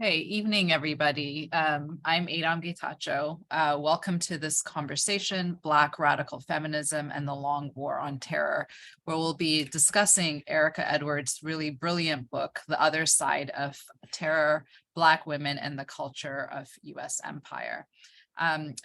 Hey, evening, everybody. I'm Adom Getachew. Welcome to this conversation, Black Radical Feminism and the Long War on Terror, where we'll be discussing Erica Edwards' really brilliant book, The Other Side of Terror, Black Women and the Culture of U.S. Empire.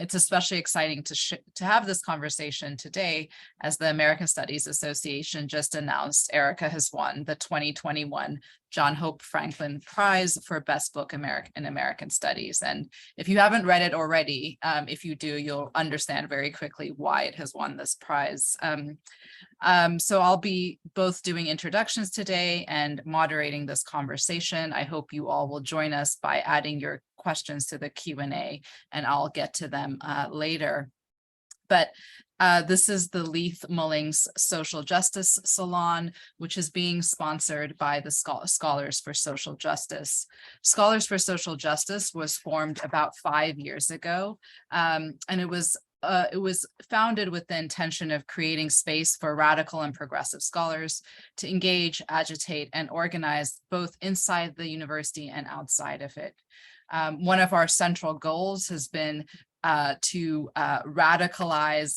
It's especially exciting to have this conversation today, as the American Studies Association just announced Erica has won the 2021 John Hope Franklin Prize for Best Book in American Studies. And if you haven't read it already, if you do, you'll understand very quickly why it has won this prize. So I'll be both doing introductions today and moderating this conversation. I hope you all will join us by adding your questions to the Q&A, and I'll get to them later. But this is the Leith Mullings Social Justice Salon, which is being sponsored by the Scholars for Social Justice. Scholars for Social Justice was formed about 5 years ago, and it was founded with the intention of creating space for radical and progressive scholars to engage, agitate, and organize both inside the university and outside of it. One of our central goals has been to radicalize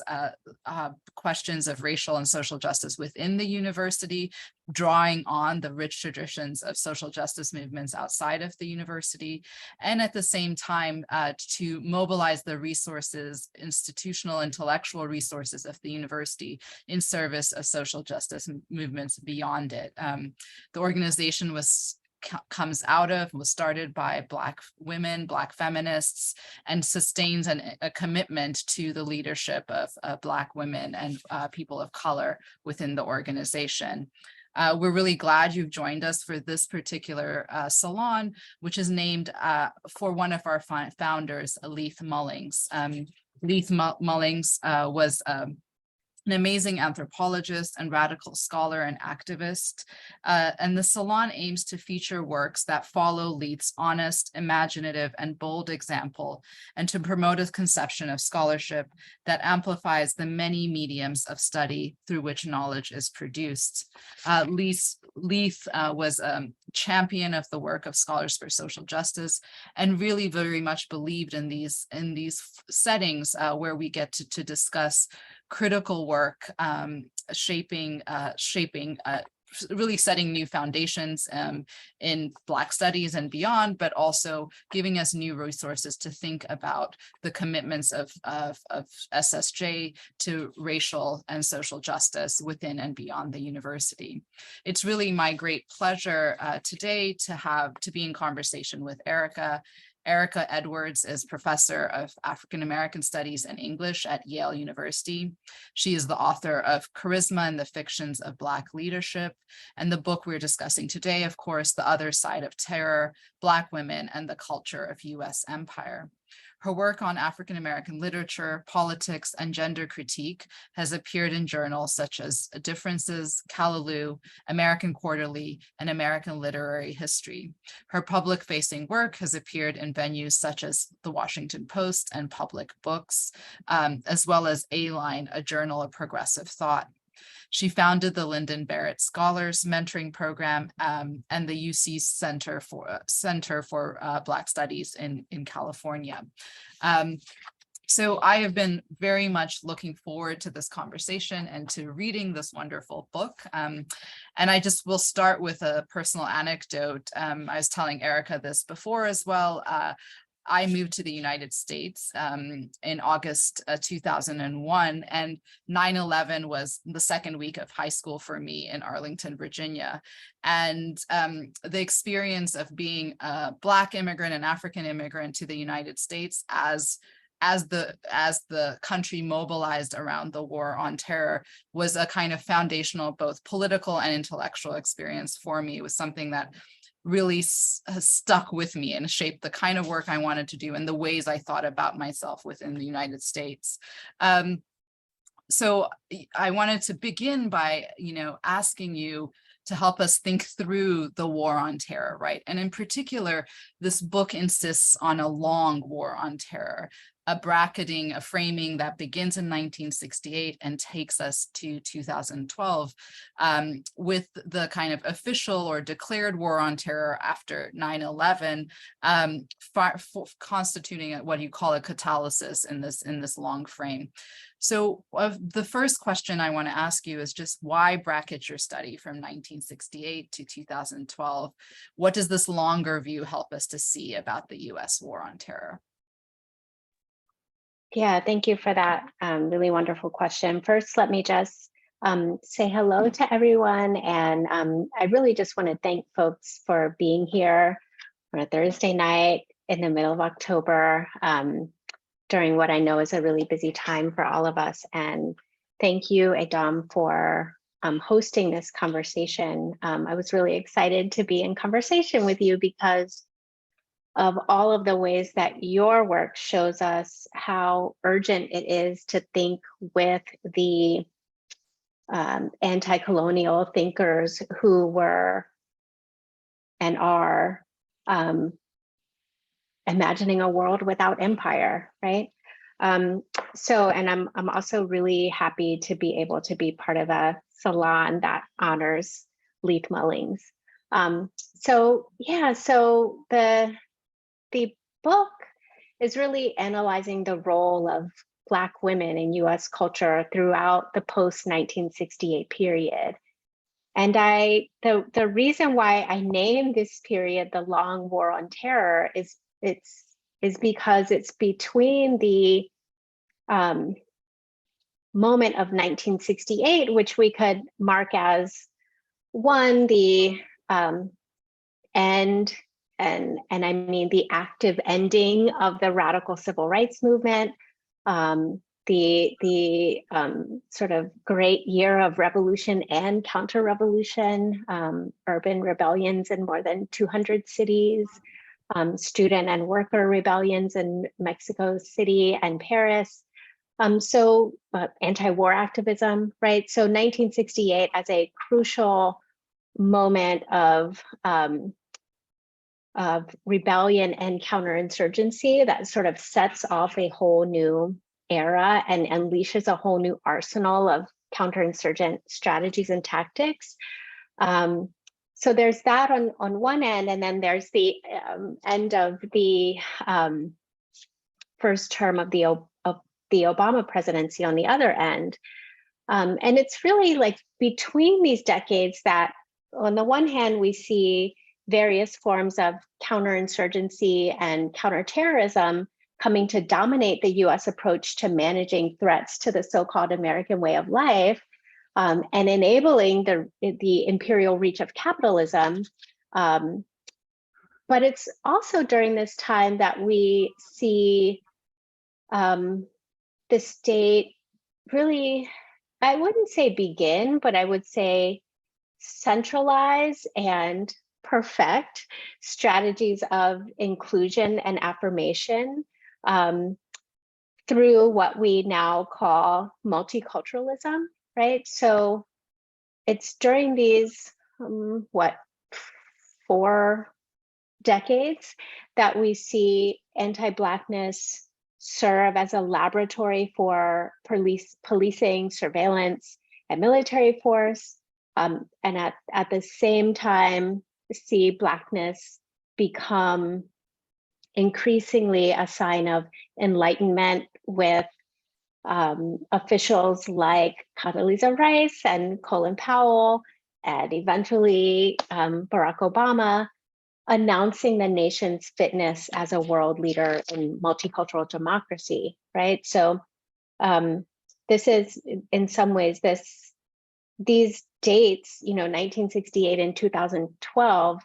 questions of racial and social justice within the university, drawing on the rich traditions of social justice movements outside of the university, and at the same time to mobilize the resources, institutional, intellectual resources of the university in service of social justice movements beyond it. The organization was started by Black women, Black feminists, and sustains a commitment to the leadership of Black women and people of color within the organization. We're really glad you've joined us for this particular salon, which is named for one of our founders, Leith Mullings. Leith Mullings was an amazing anthropologist and radical scholar and activist. And the Salon aims to feature works that follow Leith's honest, imaginative, and bold example, and to promote a conception of scholarship that amplifies the many mediums of study through which knowledge is produced. Leith was a champion of the work of Scholars for Social Justice, and really very much believed in these settings where we get to discuss critical work, really setting new foundations in Black studies and beyond, but also giving us new resources to think about the commitments of SSJ to racial and social justice within and beyond the university. It's really my great pleasure today to be in conversation with Erica. Erica Edwards is professor of African American Studies and English at Yale University. She is the author of Charisma and the Fictions of Black Leadership, and the book we're discussing today, of course, The Other Side of Terror, Black Women and the Culture of U.S. Empire. Her work on African American literature, politics, and gender critique has appeared in journals such as Differences, Callaloo, American Quarterly, and American Literary History. Her public-facing work has appeared in venues such as The Washington Post and Public Books, as well as A-Line, a journal of progressive thought. She founded the Lyndon Barrett Scholars Mentoring Program and the UC Center for Black Studies in California. So I have been very much looking forward to this conversation and to reading this wonderful book. And I just will start with a personal anecdote. I was telling Erica this before as well. I moved to the United States in August 2001, and 9/11 was the second week of high school for me in Arlington, Virginia. And the experience of being a Black immigrant and African immigrant to the United States as the country mobilized around the war on terror was a kind of foundational, both political and intellectual experience for me. It was something that really has stuck with me and shaped the kind of work I wanted to do and the ways I thought about myself within the United States. So I wanted to begin by, asking you to help us think through the war on terror, right? And in particular, this book insists on a long war on terror. bracketing, a framing that begins in 1968 and takes us to 2012, with the kind of official or declared war on terror after 9/11, constituting what you call a catalysis in this long frame. So the first question I want to ask you is just why bracket your study from 1968 to 2012? What does this longer view help us to see about the US war on terror? Yeah, thank you for that really wonderful question. First, let me just say hello to everyone. And I really just want to thank folks for being here on a Thursday night in the middle of October, during what I know is a really busy time for all of us. And thank you, Adom, for hosting this conversation. I was really excited to be in conversation with you because of all of the ways that your work shows us how urgent it is to think with the anti-colonial thinkers who were and are imagining a world without empire, right? And I'm also really happy to be able to be part of a salon that honors Leith Mullings. So the book is really analyzing the role of Black women in US culture throughout the post-1968 period. And the reason why I named this period the Long War on Terror is because it's between the moment of 1968, which we could mark as one, the end, and I mean the active ending of the radical civil rights movement, the sort of great year of revolution and counter-revolution, urban rebellions in more than 200 cities, student and worker rebellions in Mexico City and Paris. Anti-war activism, right? So 1968 as a crucial moment of rebellion and counterinsurgency that sort of sets off a whole new era and unleashes a whole new arsenal of counterinsurgent strategies and tactics. So there's that on one end, and then there's the end of the first term of the Obama presidency on the other end. And it's really like between these decades that on the one hand, we see various forms of counterinsurgency and counterterrorism coming to dominate the US approach to managing threats to the so-called American way of life, and enabling the imperial reach of capitalism. But it's also during this time that we see the state really, I wouldn't say begin, but I would say centralize and perfect strategies of inclusion and affirmation through what we now call multiculturalism, right? So it's during these, 4 decades that we see anti-Blackness serve as a laboratory for policing, surveillance, and military force, and at the same time see Blackness become increasingly a sign of enlightenment with officials like Condoleezza Rice and Colin Powell, and eventually Barack Obama, announcing the nation's fitness as a world leader in multicultural democracy, right? So this is, in some ways, these dates, 1968 and 2012,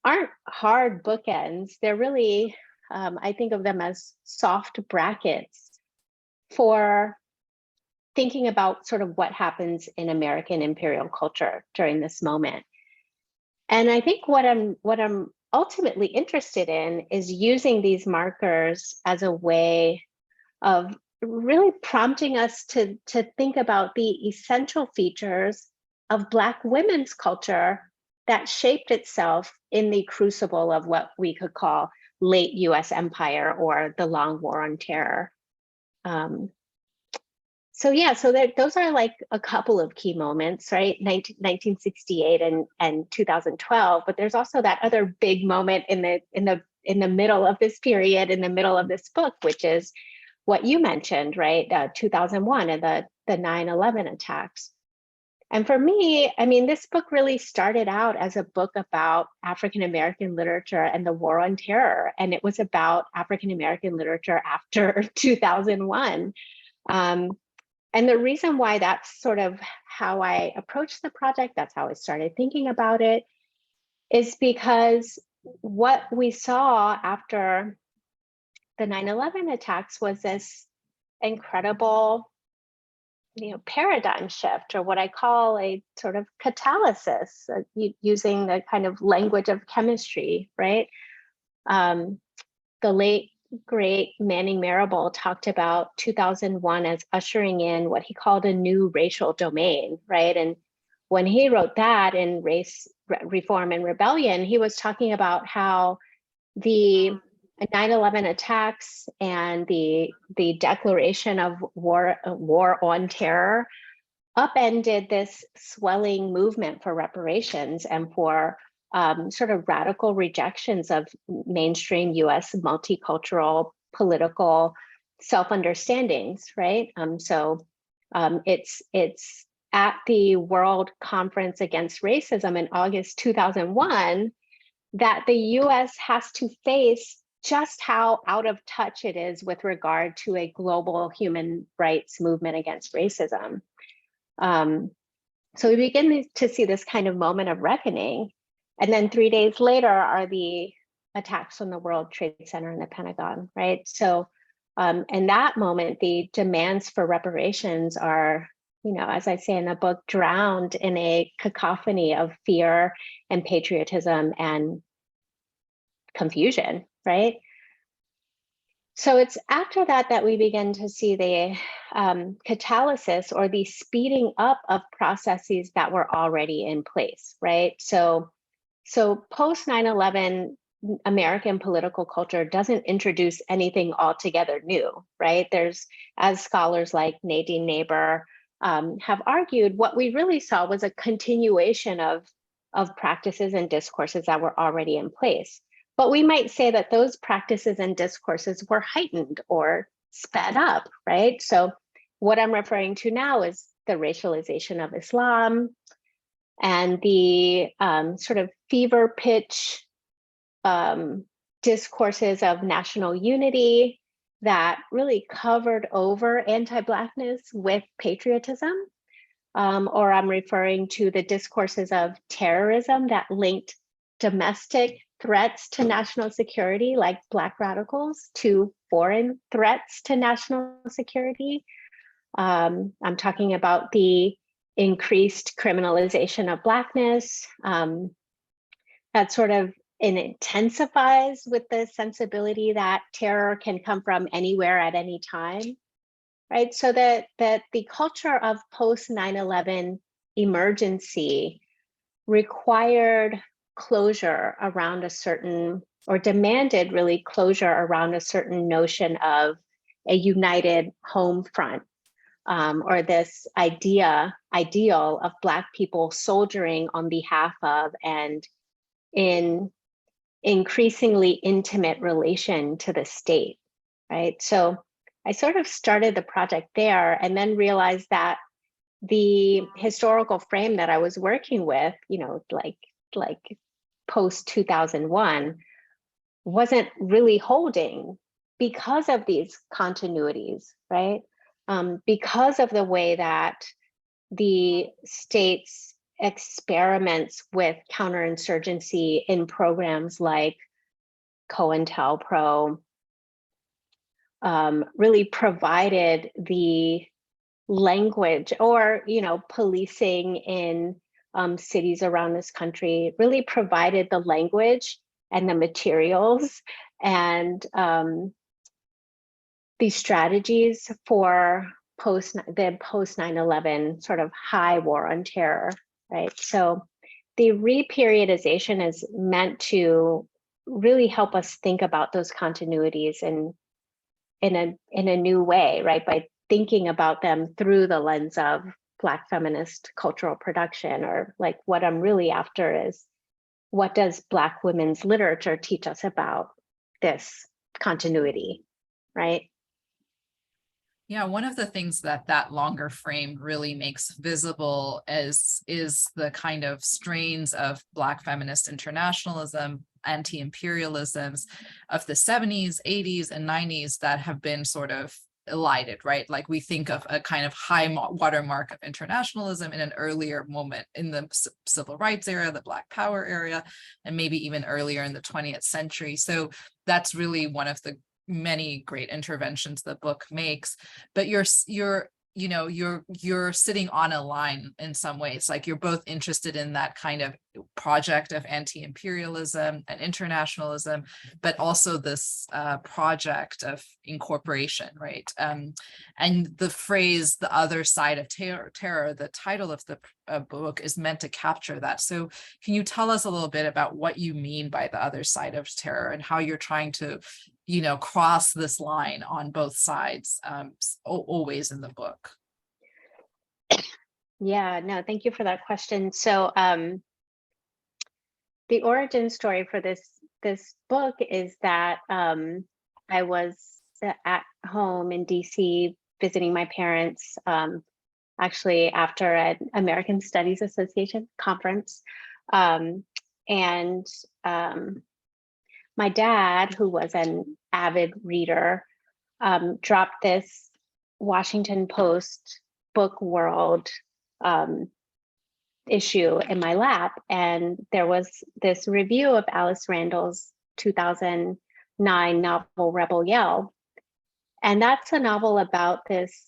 aren't hard bookends. They're really, I think of them as soft brackets for thinking about sort of what happens in American imperial culture during this moment. And I think what I'm ultimately interested in is using these markers as a way of really prompting us to think about the essential features of Black women's culture that shaped itself in the crucible of what we could call late US empire or the Long War on Terror, So yeah, so those are like a couple of key moments, right? 1968 and 2012. But there's also that other big moment in the middle of this period, in the middle of this book, which is what you mentioned, right? 2001 and the 9/11 attacks. And for me, I mean, this book really started out as a book about African-American literature and the war on terror. And it was about African-American literature after 2001. And the reason why that's sort of how I approached the project, that's how I started thinking about it, is because what we saw after the 9/11 attacks was this incredible, paradigm shift, or what I call a sort of catalysis, using the kind of language of chemistry, right? The late great Manning Marable talked about 2001 as ushering in what he called a new racial domain, right? And when he wrote that in Race, Reform, and Rebellion, he was talking about how the 9/11 attacks and the declaration of war on terror upended this swelling movement for reparations and for sort of radical rejections of mainstream US multicultural political self-understandings, right? It's at the World Conference Against Racism in August 2001 that the US has to face just how out of touch it is with regard to a global human rights movement against racism. So we begin to see this kind of moment of reckoning. And then 3 days later are the attacks on the World Trade Center and the Pentagon, right? So in that moment, the demands for reparations are, as I say in the book, drowned in a cacophony of fear and patriotism and confusion, right? So it's after that we begin to see the catalysis, or the speeding up of processes that were already in place, right? So post 9/11, American political culture doesn't introduce anything altogether new, right? There's, as scholars like Nadine Neighbor have argued, what we really saw was a continuation of practices and discourses that were already in place. But we might say that those practices and discourses were heightened or sped up, right? So what I'm referring to now is the racialization of Islam and the sort of fever pitch discourses of national unity that really covered over anti-Blackness with patriotism. Or I'm referring to the discourses of terrorism that linked domestic threats to national security, like Black radicals, to foreign threats to national security. I'm talking about the increased criminalization of Blackness that sort of intensifies with the sensibility that terror can come from anywhere at any time, right? So that the culture of post 9/11 emergency required closure around a certain, or demanded really closure around a certain notion of a united home front, or this ideal of Black people soldiering on behalf of and in increasingly intimate relation to the state, right? So I sort of started the project there, and then realized that the historical frame that I was working with, like post 2001, wasn't really holding because of these continuities, right? Because of the way that the state's experiments with counterinsurgency in programs like COINTELPRO really provided the language, or policing in cities around this country really provided the language and the materials and the strategies for post 9/11 sort of high war on terror, right? So the reperiodization is meant to really help us think about those continuities and in a new way, right? By thinking about them through the lens of Black feminist cultural production, or like what I'm really after is, what does Black women's literature teach us about this continuity, right? Yeah, one of the things that longer frame really makes visible is the kind of strains of Black feminist internationalism, anti-imperialisms of the 70s, 80s, and 90s that have been sort of elided, right? Like we think of a kind of high watermark of internationalism in an earlier moment in the civil rights era, the Black Power era, and maybe even earlier in the 20th century. So that's really one of the many great interventions the book makes. But you're sitting on a line in some ways. Like you're both interested in that kind of project of anti-imperialism and internationalism, but also this project of incorporation, right? And the phrase "the other side of terror," the title of the book, is meant to capture that. So can you tell us a little bit about what you mean by the other side of terror and how you're trying to cross this line on both sides, always in the book? Yeah, no, thank you for that question. So the origin story for this book is that I was at home in DC visiting my parents, actually after an American Studies Association conference. And my dad, who was an avid reader, dropped this Washington Post Book World issue in my lap, and there was this review of Alice Randall's 2009 novel Rebel Yell, and that's a novel about this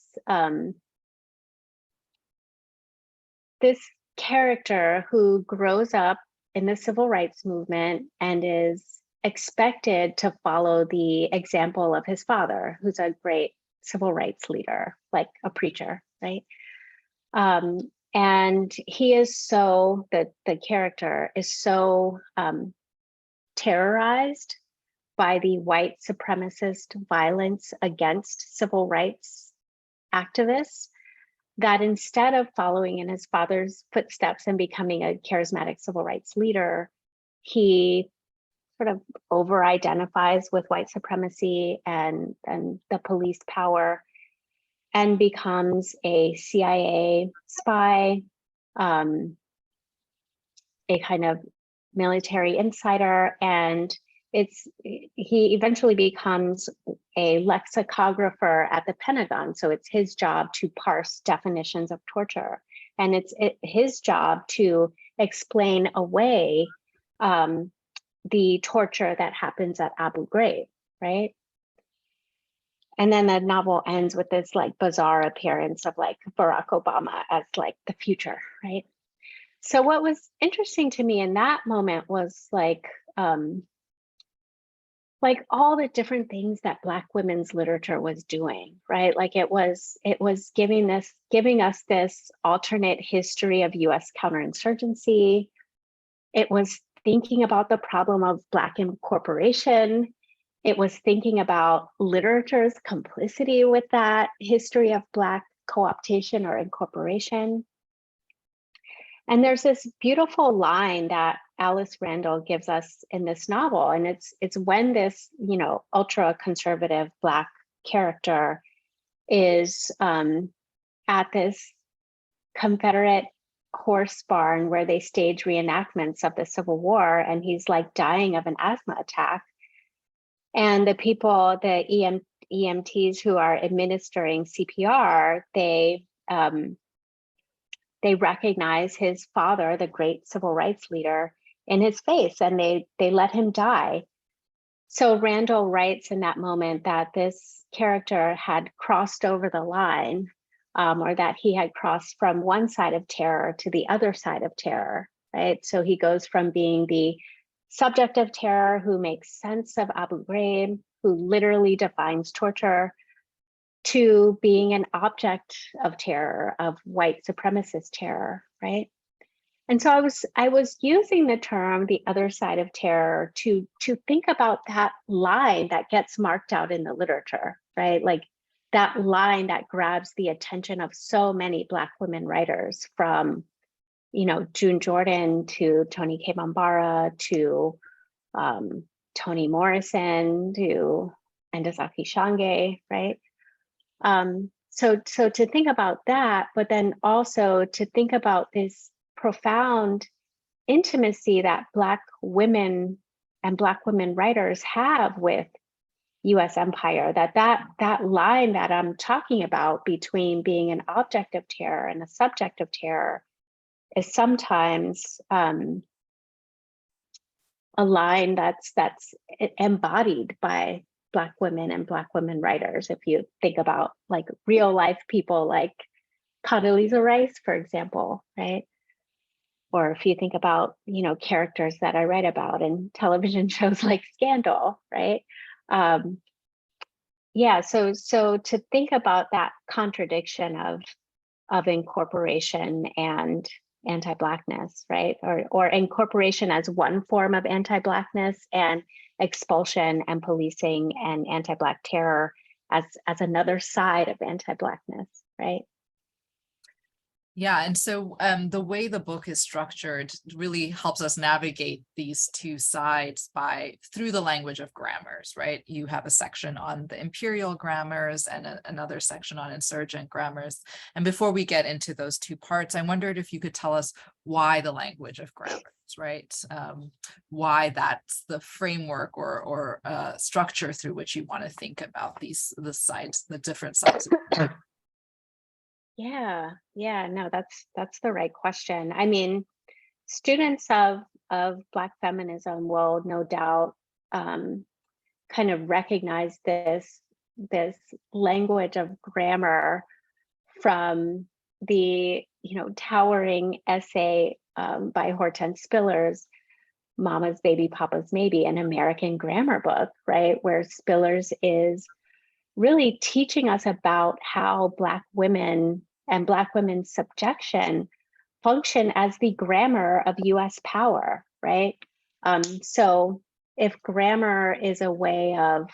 this character who grows up in the civil rights movement and is expected to follow the example of his father, who's a great civil rights leader, like a preacher, right? And he is so, the character is so terrorized by the white supremacist violence against civil rights activists that instead of following in his father's footsteps and becoming a charismatic civil rights leader, he sort of over-identifies with white supremacy and the police power, and becomes a CIA spy, a kind of military insider, and he eventually becomes a lexicographer at the Pentagon. So it's his job to parse definitions of torture, and it's his job to explain away the torture that happens at Abu Ghraib, right? And then the novel ends with this like bizarre appearance of like Barack Obama as like the future, right? So what was interesting to me in that moment was like all the different things that Black women's literature was doing, right? Like it was giving us this alternate history of US counterinsurgency. It was thinking about the problem of Black incorporation. It was thinking about literature's complicity with that history of Black co-optation or incorporation. And there's this beautiful line that Alice Randall gives us in this novel, and it's when this, ultra conservative Black character is at this Confederate horse barn where they stage reenactments of the Civil War, and he's like dying of an asthma attack. And the people, the EMTs who are administering CPR, they recognize his father, the great civil rights leader, in his face, and they let him die. So Randall writes in that moment that this character had crossed over the line, or that he had crossed from one side of terror to the other side of terror, right? So he goes from being the subject of terror who makes sense of Abu Ghraib, who literally defines torture, to being an object of terror, of white supremacist terror, right? And so I was using the term "the other side of terror" to think about that line that gets marked out in the literature, right? Like that line that grabs the attention of so many Black women writers, from, you know, June Jordan to Toni K. Bambara to Toni Morrison to Ndazaki Shange, right? So to think about that, but then also to think about this profound intimacy that Black women and Black women writers have with US empire, that line that I'm talking about between being an object of terror and a subject of terror is sometimes a line that's embodied by Black women and Black women writers. If you think about like real life people like Condoleezza Rice, for example, right? Or if you think about, you know, characters that I write about in television shows like Scandal, right? Yeah, so to think about that contradiction of incorporation and anti-Blackness, right? Or incorporation as one form of anti-Blackness, and expulsion and policing and anti-Black terror as another side of anti-Blackness, right? Yeah, and so the way the book is structured really helps us navigate these two sides through the language of grammars, right? You have a section on the imperial grammars and another section on insurgent grammars. And before we get into those two parts, I wondered if you could tell us why the language of grammars, right? Why that's the framework or structure through which you want to think about the different sides. Yeah, no, that's the right question. I mean, students of Black feminism will no doubt kind of recognize this language of grammar from the, you know, towering essay by Hortense Spillers, Mama's Baby, Papa's Maybe, an American grammar book, right? Where Spillers is really teaching us about how Black women and Black women's subjection function as the grammar of US power, right? So if grammar is a way of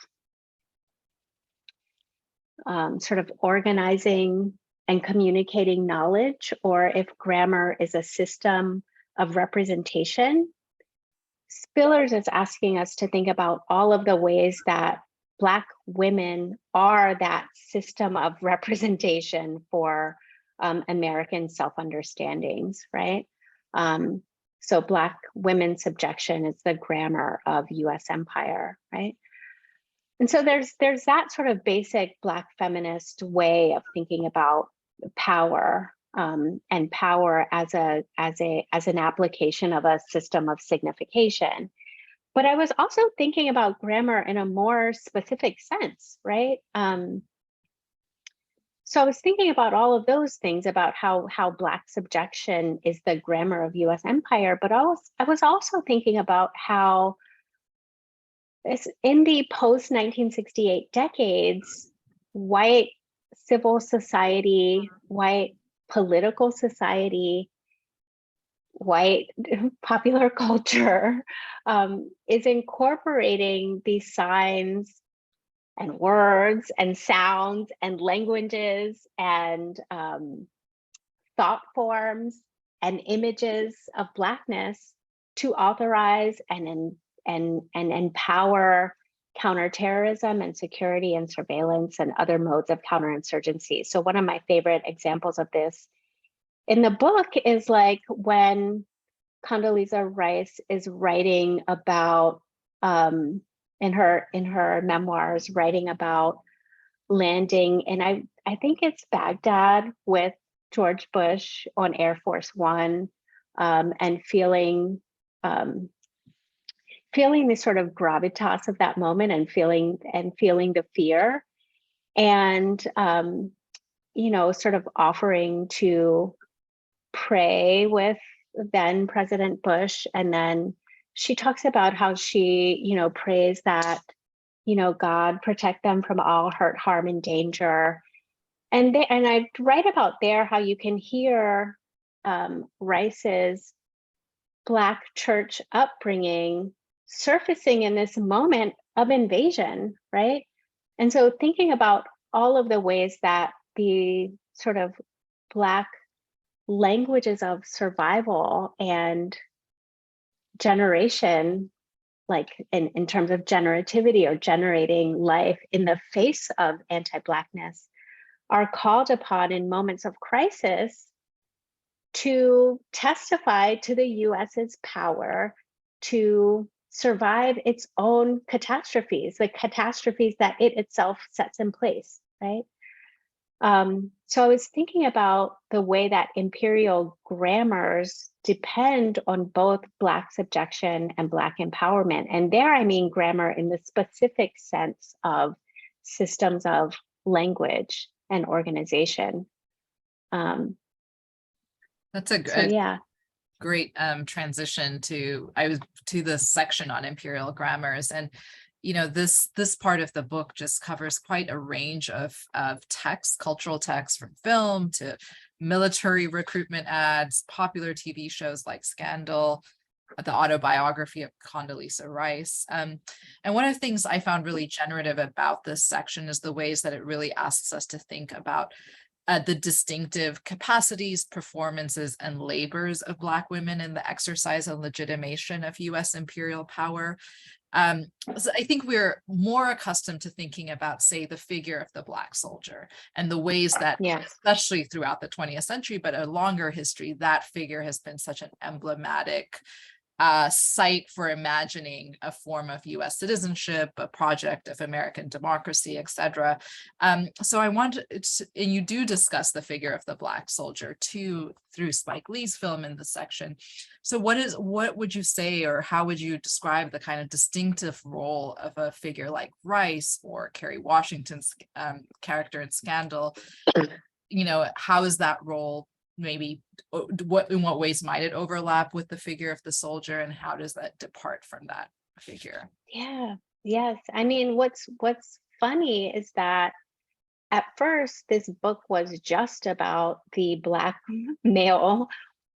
sort of organizing and communicating knowledge, or if grammar is a system of representation, Spillers is asking us to think about all of the ways that Black women are that system of representation for American self-understandings, right? So Black women's subjection is the grammar of US empire, right? And so there's that sort of basic Black feminist way of thinking about power, and power as an application of a system of signification. But I was also thinking about grammar in a more specific sense, right? So I was thinking about all of those things, about how Black subjection is the grammar of US empire, but I was also thinking about how in the post-1968 decades, white civil society, white political society, white popular culture is incorporating these signs and words and sounds and languages and thought forms and images of Blackness to authorize and empower counterterrorism and security and surveillance and other modes of counterinsurgency. So one of my favorite examples of this in the book is like when Condoleezza Rice is writing about in her memoirs, writing about landing, and I think it's Baghdad with George Bush on Air Force One, and feeling the sort of gravitas of that moment, and feeling the fear, and you know, sort of offering to pray with then President Bush. And then she talks about how she, you know, prays that, you know, God protect them from all hurt, harm, and danger. And I write about there how you can hear Rice's Black church upbringing surfacing in this moment of invasion, right? And so thinking about all of the ways that the sort of Black languages of survival and generation, like in terms of generativity or generating life in the face of anti-Blackness, are called upon in moments of crisis to testify to the US's power to survive its own catastrophes, the catastrophes that it itself sets in place, right? So I was thinking about the way that imperial grammars depend on both Black subjection and Black empowerment. And there I mean grammar in the specific sense of systems of language and organization. That's a So good, yeah. great transition to this section on imperial grammars. And this part of the book just covers quite a range of texts, cultural texts, from film to military recruitment ads, popular TV shows like Scandal, the autobiography of Condoleezza Rice. And one of the things I found really generative about this section is the ways that it really asks us to think about the distinctive capacities, performances, and labors of Black women in the exercise and legitimation of US imperial power. So I think we're more accustomed to thinking about, say, the figure of the Black soldier and the ways that, especially throughout the 20th century, but a longer history, that figure has been such an emblematic site for imagining a form of US citizenship, a project of American democracy, etc. So I want to, and you do discuss the figure of the Black soldier too through Spike Lee's film in the section. So what would you say, or how would you describe the kind of distinctive role of a figure like Rice or Kerry Washington's character in Scandal? How is that role, maybe in what ways might it overlap with the figure of the soldier, and how does that depart from that figure? Yes. I mean, what's funny is that at first this book was just about the Black male,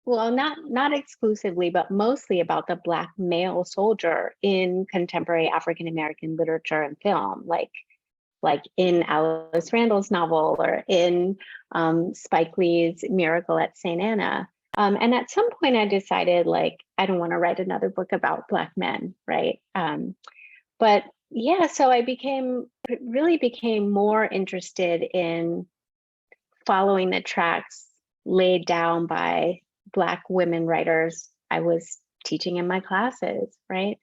well, not exclusively, but mostly about the Black male soldier in contemporary African American literature and film, like in Alice Randall's novel or in Spike Lee's Miracle at St. Anna. And at some point I decided, like, I don't want to write another book about Black men, right? But yeah, so I really became more interested in following the tracks laid down by Black women writers I was teaching in my classes, right?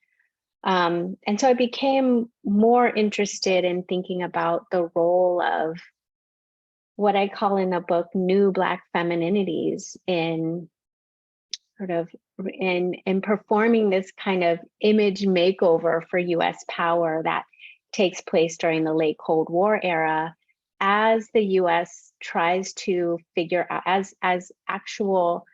And so I became more interested in thinking about the role of what I call in the book new Black femininities in sort of in performing this kind of image makeover for US power that takes place during the late Cold War era, as the US tries to figure out, as actual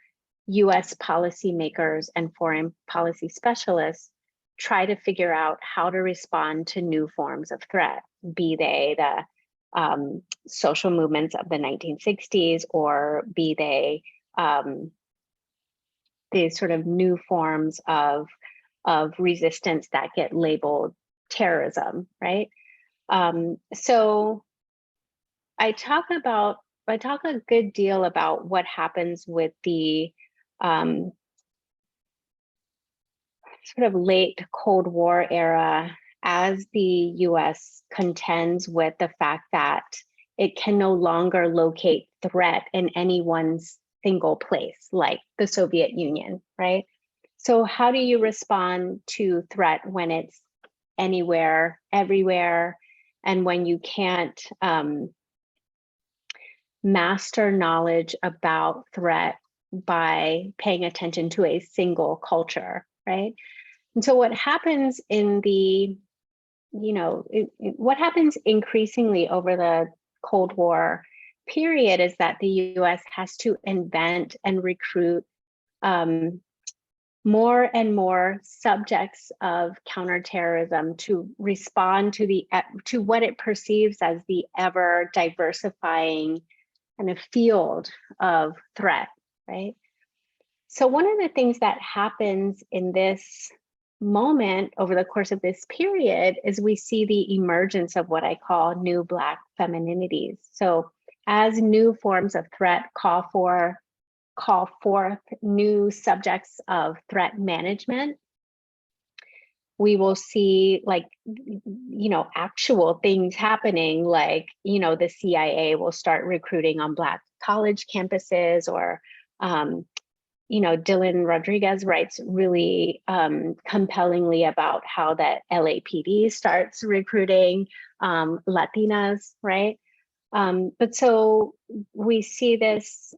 US policymakers and foreign policy specialists try to figure out how to respond to new forms of threat, be they the social movements of the 1960s, or be they these sort of new forms of resistance that get labeled terrorism, right? So I talk a good deal about what happens with the sort of late Cold War era as the US contends with the fact that it can no longer locate threat in any one single place, like the Soviet Union, right? So how do you respond to threat when it's anywhere, everywhere, and when you can't master knowledge about threat by paying attention to a single culture, right? And so what happens in the, what happens increasingly over the Cold War period is that the US has to invent and recruit more and more subjects of counterterrorism to respond to what it perceives as the ever diversifying kind of field of threat, right? So one of the things that happens in this moment over the course of this period is we see the emergence of what I call new Black femininities. So as new forms of threat call forth new subjects of threat management, we will see, like, actual things happening, like, the CIA will start recruiting on Black college campuses, or Dylan Rodriguez writes really compellingly about how that LAPD starts recruiting Latinas, right? But so we see this,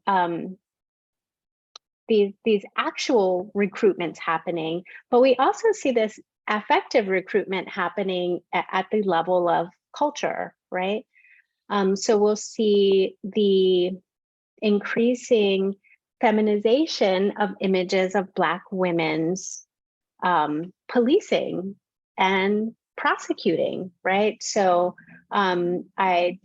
these actual recruitments happening, but we also see this affective recruitment happening at the level of culture, right? So we'll see the increasing feminization of images of Black women's policing and prosecuting, right? So I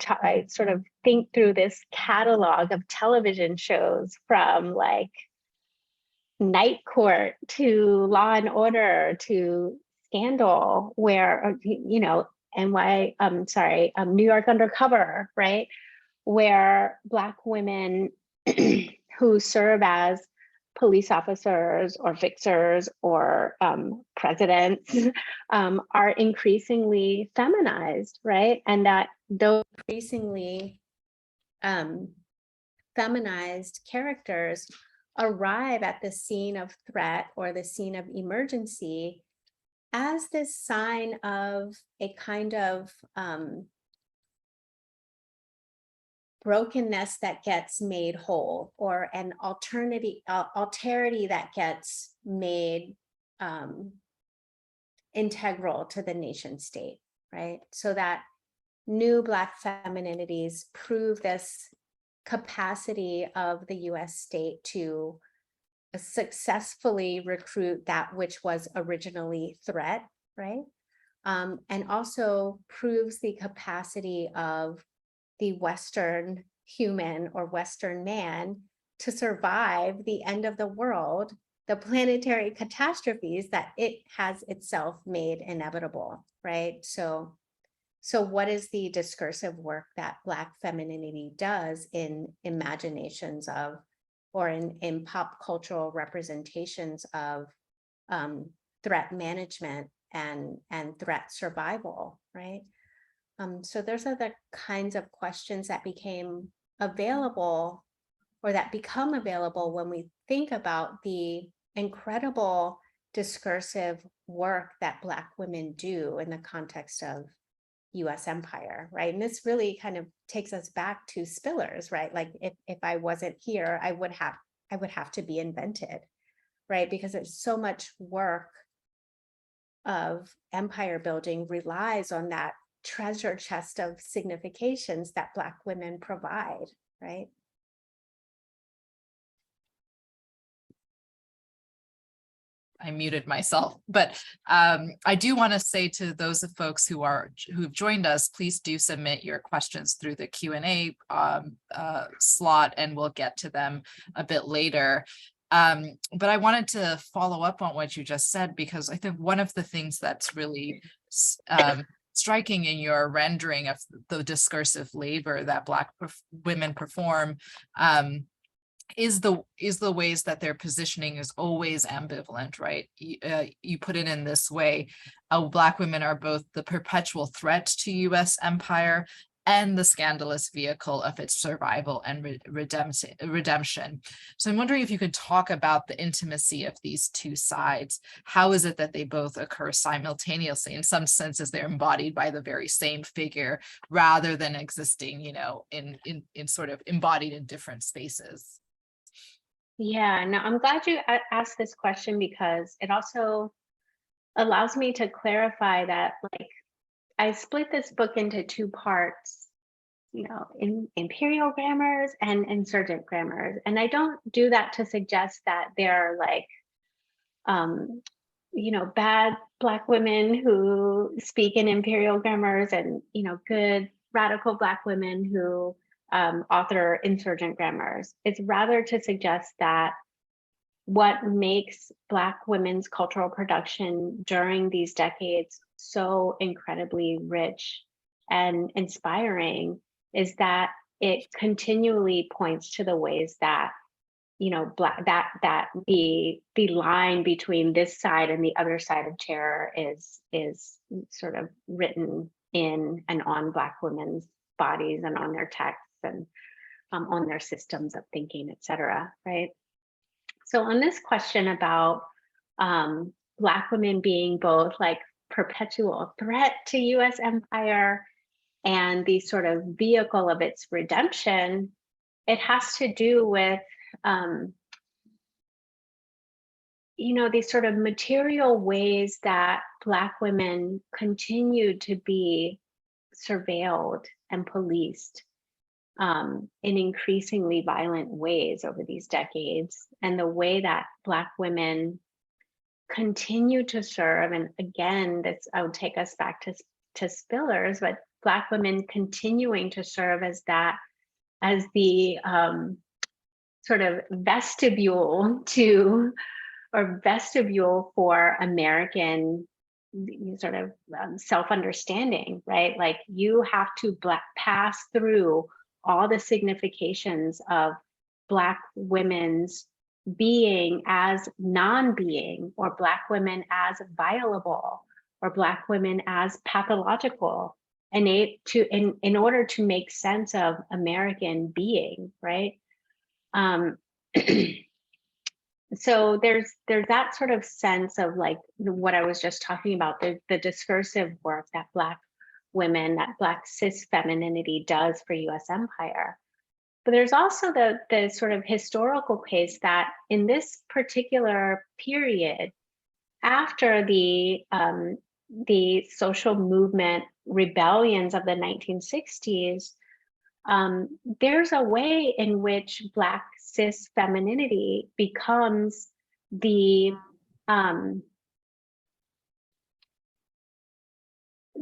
sort of think through this catalog of television shows, from like Night Court to Law and Order to Scandal, where, New York Undercover, right? Where Black women who serve as police officers or fixers or presidents are increasingly feminized, right? And that those increasingly feminized characters arrive at the scene of threat or the scene of emergency as this sign of a kind of brokenness that gets made whole, or an alterity that gets made integral to the nation state, right? So that new Black femininities prove this capacity of the US state to successfully recruit that which was originally threat, right? And also proves the capacity of the Western human or Western man to survive the end of the world, the planetary catastrophes that it has itself made inevitable, right? So what is the discursive work that Black femininity does in imaginations of, or in pop cultural representations of threat management and threat survival, right? So those are the kinds of questions that became available, or that become available, when we think about the incredible discursive work that Black women do in the context of US empire, right? And this really kind of takes us back to Spillers, right? Like if I wasn't here, I would have to be invented, right? Because there's so much work of empire building relies on that treasure chest of significations that Black women provide, right? I muted myself, but I do want to say to those of folks who've joined us, please do submit your questions through the Q&A slot, and we'll get to them a bit later. But I wanted to follow up on what you just said, because I think one of the things that's really striking in your rendering of the discursive labor that Black women perform is the ways that their positioning is always ambivalent, right? You put it in this way: Black women are both the perpetual threat to US empire and the scandalous vehicle of its survival and redemption. So I'm wondering if you could talk about the intimacy of these two sides. How is it that they both occur simultaneously? In some senses, they're embodied by the very same figure, rather than existing, in sort of embodied in different spaces. Yeah, no, I'm glad you asked this question, because it also allows me to clarify that, like, I split this book into two parts, in imperial grammars and insurgent grammars. And I don't do that to suggest that they're like, bad Black women who speak in imperial grammars, and, good radical Black women who author insurgent grammars. It's rather to suggest that what makes Black women's cultural production during these decades so incredibly rich and inspiring is that it continually points to the ways that, you know, the line between this side and the other side of terror is sort of written in and on Black women's bodies and on their texts and on their systems of thinking, et cetera, right? So on this question about Black women being both like perpetual threat to US empire and the sort of vehicle of its redemption, it has to do with, you know, these sort of material ways that Black women continue to be surveilled and policed in increasingly violent ways over these decades, and the way that Black women continue to serve. And again, this I would take us back to Spillers, but Black women continuing to serve as the sort of vestibule for American sort of self-understanding, right? Like you have to pass through all the significations of Black women's being as non-being, or Black women as violable, or Black women as pathological, in order to make sense of American being, right? So there's that sort of sense of like what I was just talking about, the discursive work that Black women, that Black cis femininity does for US empire. But there's also the sort of historical case that in this particular period, after the social movement rebellions of the 1960s, there's a way in which Black cis femininity becomes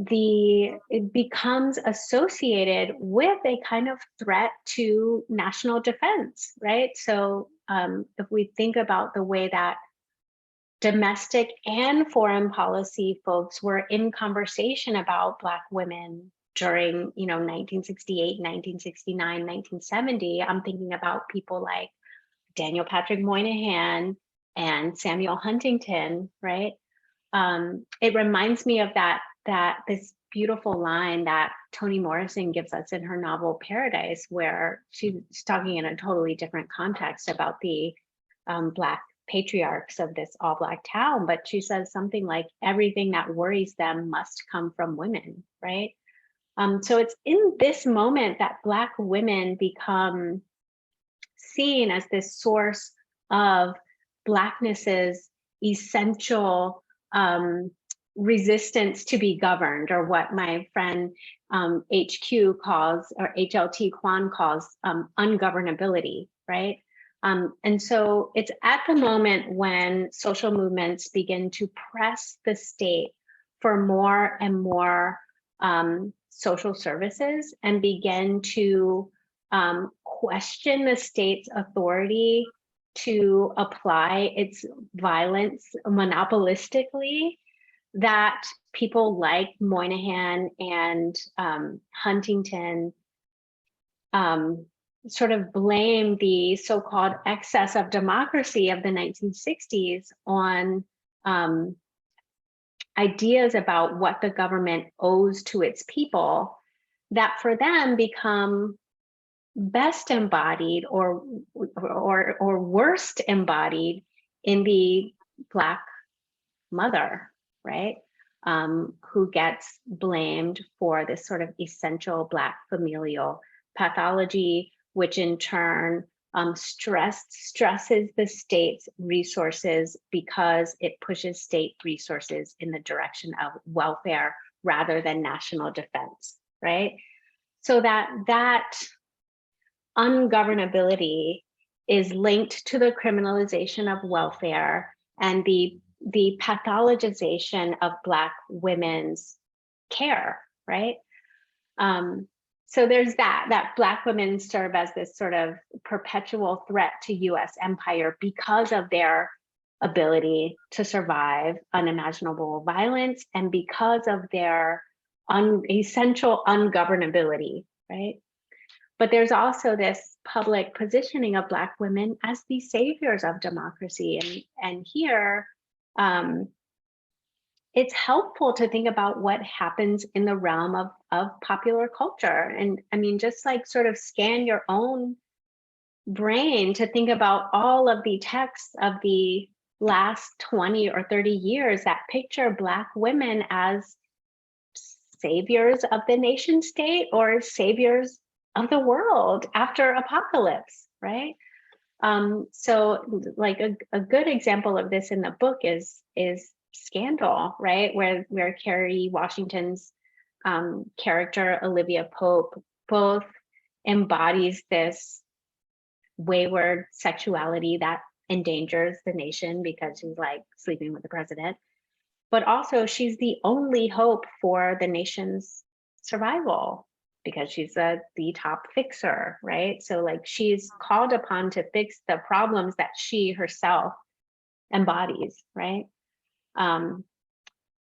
it becomes associated with a kind of threat to national defense, right? So if we think about the way that domestic and foreign policy folks were in conversation about Black women during, 1968, 1969, 1970, I'm thinking about people like Daniel Patrick Moynihan and Samuel Huntington, right? It reminds me of this beautiful line that Toni Morrison gives us in her novel Paradise, where she's talking in a totally different context about the Black patriarchs of this all Black town, but she says something like, everything that worries them must come from women, right? So it's in this moment that Black women become seen as this source of Blackness's essential resistance to be governed, or what my friend HQ calls, or HLT Kwan calls, ungovernability, right? And so it's at the moment when social movements begin to press the state for more and more social services, and begin to question the state's authority to apply its violence monopolistically, that people like Moynihan and Huntington sort of blame the so-called excess of democracy of the 1960s on ideas about what the government owes to its people, that for them become best embodied or worst embodied in the Black mother, right? Who gets blamed for this sort of essential Black familial pathology, which in turn stresses the state's resources because it pushes state resources in the direction of welfare rather than national defense, right? So that ungovernability is linked to the criminalization of welfare and the pathologization of Black women's care, right? so there's that Black women serve as this sort of perpetual threat to US empire because of their ability to survive unimaginable violence and because of their essential ungovernability, right? But there's also this public positioning of Black women as the saviors of democracy. And here, it's helpful to think about what happens in the realm of popular culture. And I mean, just like sort of scan your own brain to think about all of the texts of the last 20 or 30 years that picture Black women as saviors of the nation state or saviors of the world after apocalypse, right? So like a good example of this in the book is Scandal, right? Where Kerry Washington's character, Olivia Pope, both embodies this wayward sexuality that endangers the nation because she's like sleeping with the president, but also she's the only hope for the nation's survival because she's the top fixer, right? So like she's called upon to fix the problems that she herself embodies, right?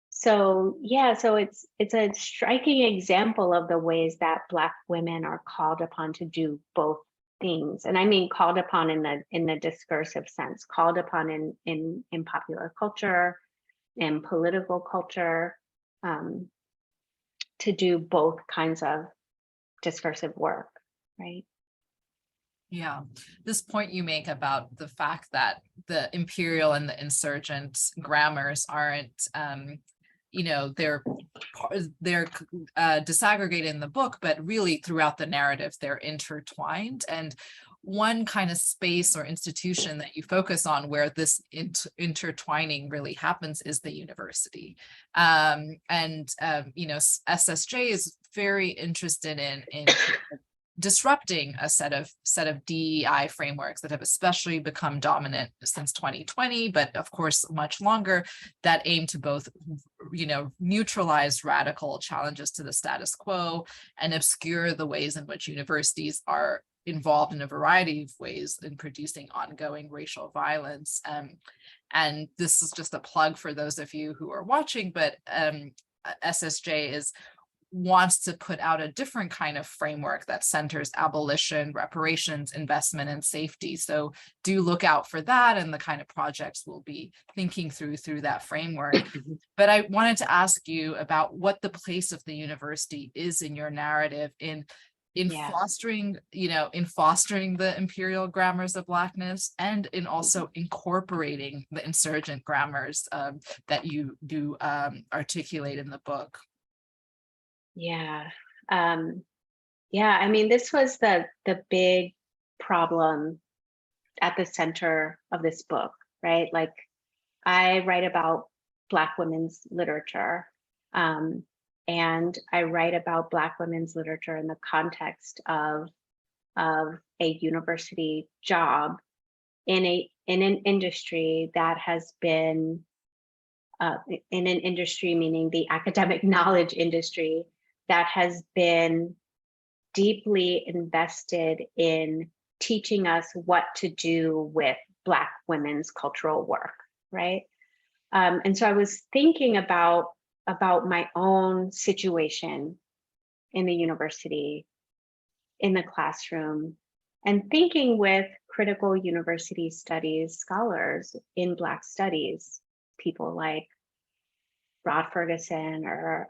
So yeah, so it's a striking example of the ways that Black women are called upon to do both things. And I mean called upon in the discursive sense, called upon in popular culture and political culture, to do both kinds of discursive work, right? Yeah, this point you make about the fact that the imperial and the insurgent grammars aren't, they're disaggregated in the book, but really throughout the narrative, they're intertwined. And one kind of space or institution that you focus on where this intertwining really happens is the university. SSJ is very interested in disrupting a set of DEI frameworks that have especially become dominant since 2020, but of course much longer, that aim to both, neutralize radical challenges to the status quo and obscure the ways in which universities are involved in a variety of ways in producing ongoing racial violence. And this is just a plug for those of you who are watching, but SSJ wants to put out a different kind of framework that centers abolition, reparations, investment, and safety. So do look out for that and the kind of projects we'll be thinking through that framework. But I wanted to ask you about what the place of the university is in your narrative in fostering, in fostering the imperial grammars of Blackness and in also incorporating the insurgent grammars that you do articulate in the book. Yeah. I mean, this was the big problem at the center of this book, right? Like I write about Black women's literature, and I write about Black women's literature in the context of a university job in an industry that has been in an industry, meaning the academic knowledge industry, that has been deeply invested in teaching us what to do with Black women's cultural work, right? And so I was thinking about my own situation in the university, in the classroom, and thinking with critical university studies scholars in Black studies, people like Rod Ferguson or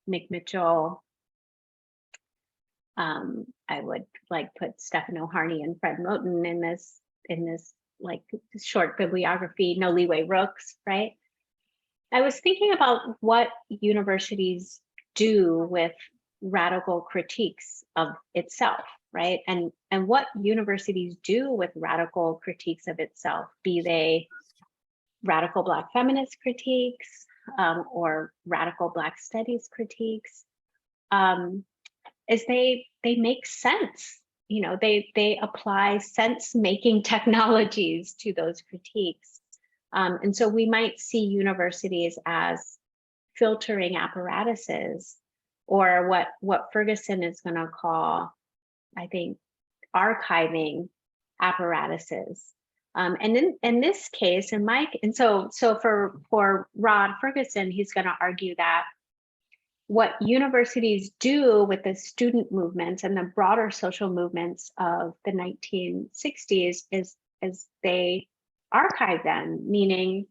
Nick Mitchell. I would like put Stefano Harney and Fred Moten in this like short bibliography, No Leeway Rooks, right? I was thinking about what universities do with radical critiques of itself, right? And what universities do with radical critiques of itself, be they radical Black feminist critiques, or radical Black studies critiques, is they make sense. They apply sense-making technologies to those critiques. And so we might see universities as filtering apparatuses or what Ferguson is going to call, I think, archiving apparatuses. And in this case, so for Rod Ferguson, he's going to argue that what universities do with the student movements and the broader social movements of the 1960s is they archive them, meaning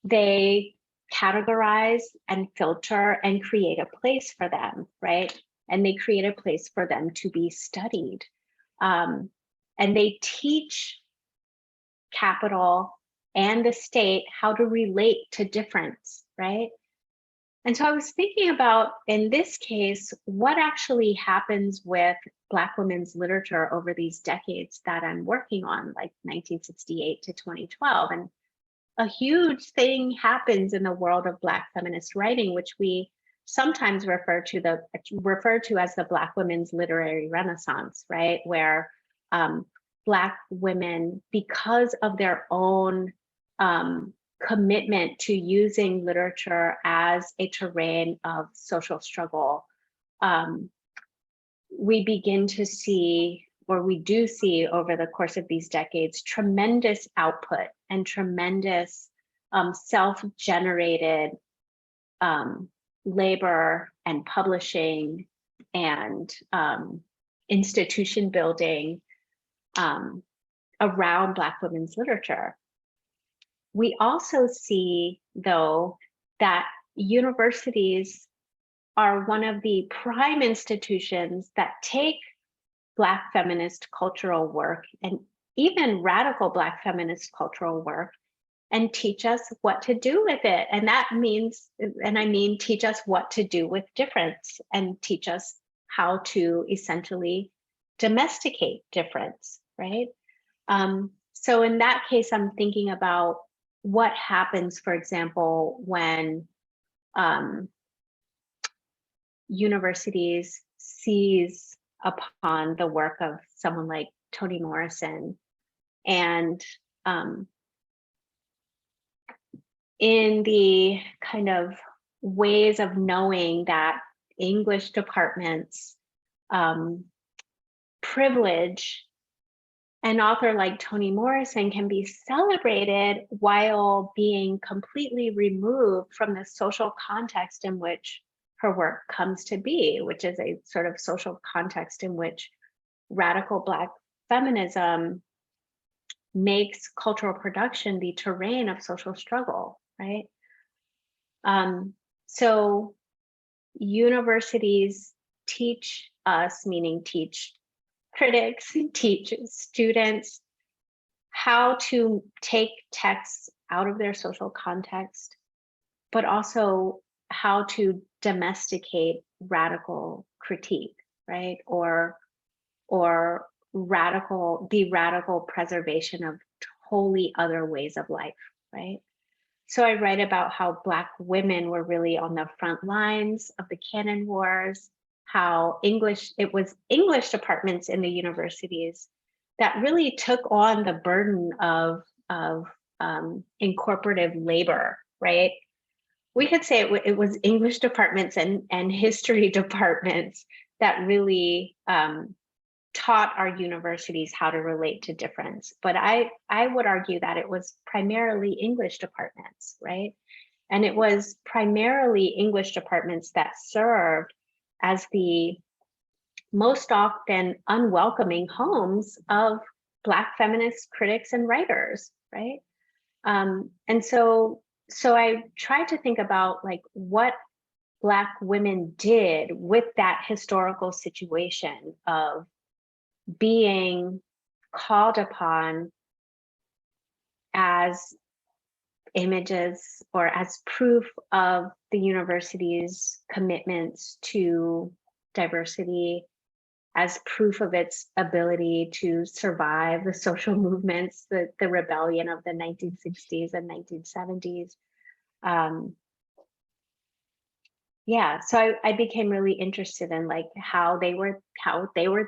they categorize and filter and create a place for them, right? And they create a place for them to be studied. And they teach capital and the state how to relate to difference, right? And so I was thinking about, in this case, what actually happens with Black women's literature over these decades that I'm working on, like 1968 to 2012. And a huge thing happens in the world of Black feminist writing, which we sometimes refer to as the Black women's literary renaissance, right? Where Black women, because of their own commitment to using literature as a terrain of social struggle, we begin to see, or we do see over the course of these decades, tremendous output and tremendous self-generated labor and publishing and institution building around Black women's literature. We also see, though, that universities are one of the prime institutions that take Black feminist cultural work and even radical Black feminist cultural work and teach us what to do with it. And that means, and I mean, teach us what to do with difference and teach us how to essentially domesticate difference, right? So in that case, I'm thinking about what happens, for example, when universities seize upon the work of someone like Toni Morrison, and in the kind of ways of knowing that English departments privilege an author like Toni Morrison can be celebrated while being completely removed from the social context in which her work comes to be, which is a sort of social context in which radical Black feminism makes cultural production the terrain of social struggle, right? So universities teach us, meaning teach critics, teach students how to take texts out of their social context, but also how to domesticate radical critique, right? Or the radical preservation of wholly other ways of life, right? So I write about how Black women were really on the front lines of the canon wars, how it was English departments in the universities that really took on the burden of incorporative labor, right? We could say it was English departments and history departments that really taught our universities how to relate to difference. But I would argue that it was primarily English departments, right? And it was primarily English departments that served as the most often unwelcoming homes of Black feminist critics and writers, right? And so I tried to think about like what Black women did with that historical situation of being called upon as images or as proof of the university's commitments to diversity, as proof of its ability to survive the social movements, the rebellion of the 1960s and 1970s. Yeah, so I became really interested in like how they were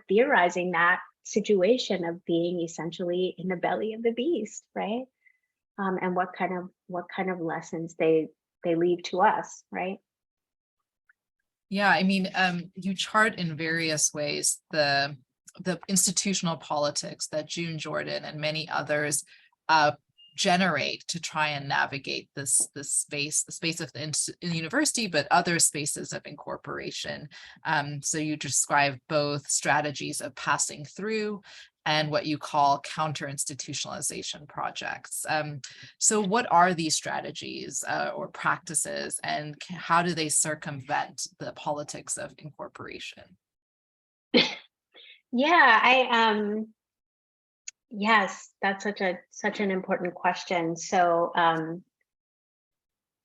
theorizing that situation of being essentially in the belly of the beast, right? And what kind of lessons they leave to us, right? Yeah, I mean, you chart in various ways the institutional politics that June Jordan and many others generate to try and navigate the space of the university, but other spaces of incorporation. So you describe both strategies of passing through and what you call counter-institutionalization projects. So what are these strategies or practices, and how do they circumvent the politics of incorporation? Yeah, yes, that's such an important question. So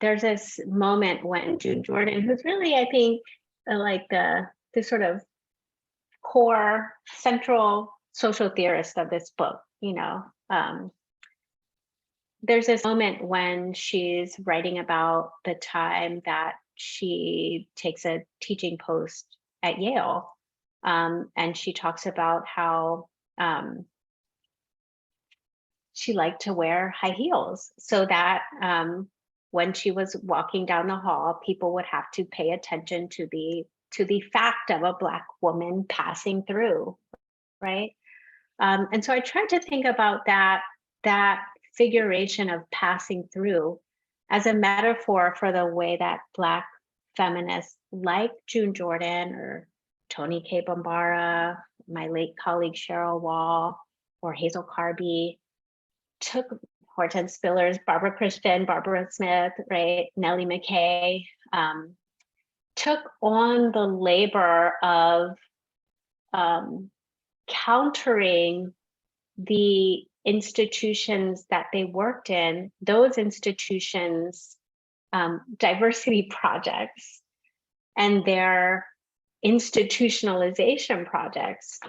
there's this moment when June Jordan, who's really, I think, like the sort of core central social theorist of this book, there's this moment when she's writing about the time that she takes a teaching post at Yale. And she talks about how she liked to wear high heels so that when she was walking down the hall, people would have to pay attention to the fact of a Black woman passing through, right? And so I tried to think about that figuration of passing through as a metaphor for the way that Black feminists like June Jordan or Toni K. Bambara, my late colleague Cheryl Wall, or Hazel Carby took Hortense Spillers, Barbara Christian, Barbara Smith, right, Nellie McKay, took on the labor of countering the institutions that they worked in, those institutions, diversity projects, and their institutionalization projects,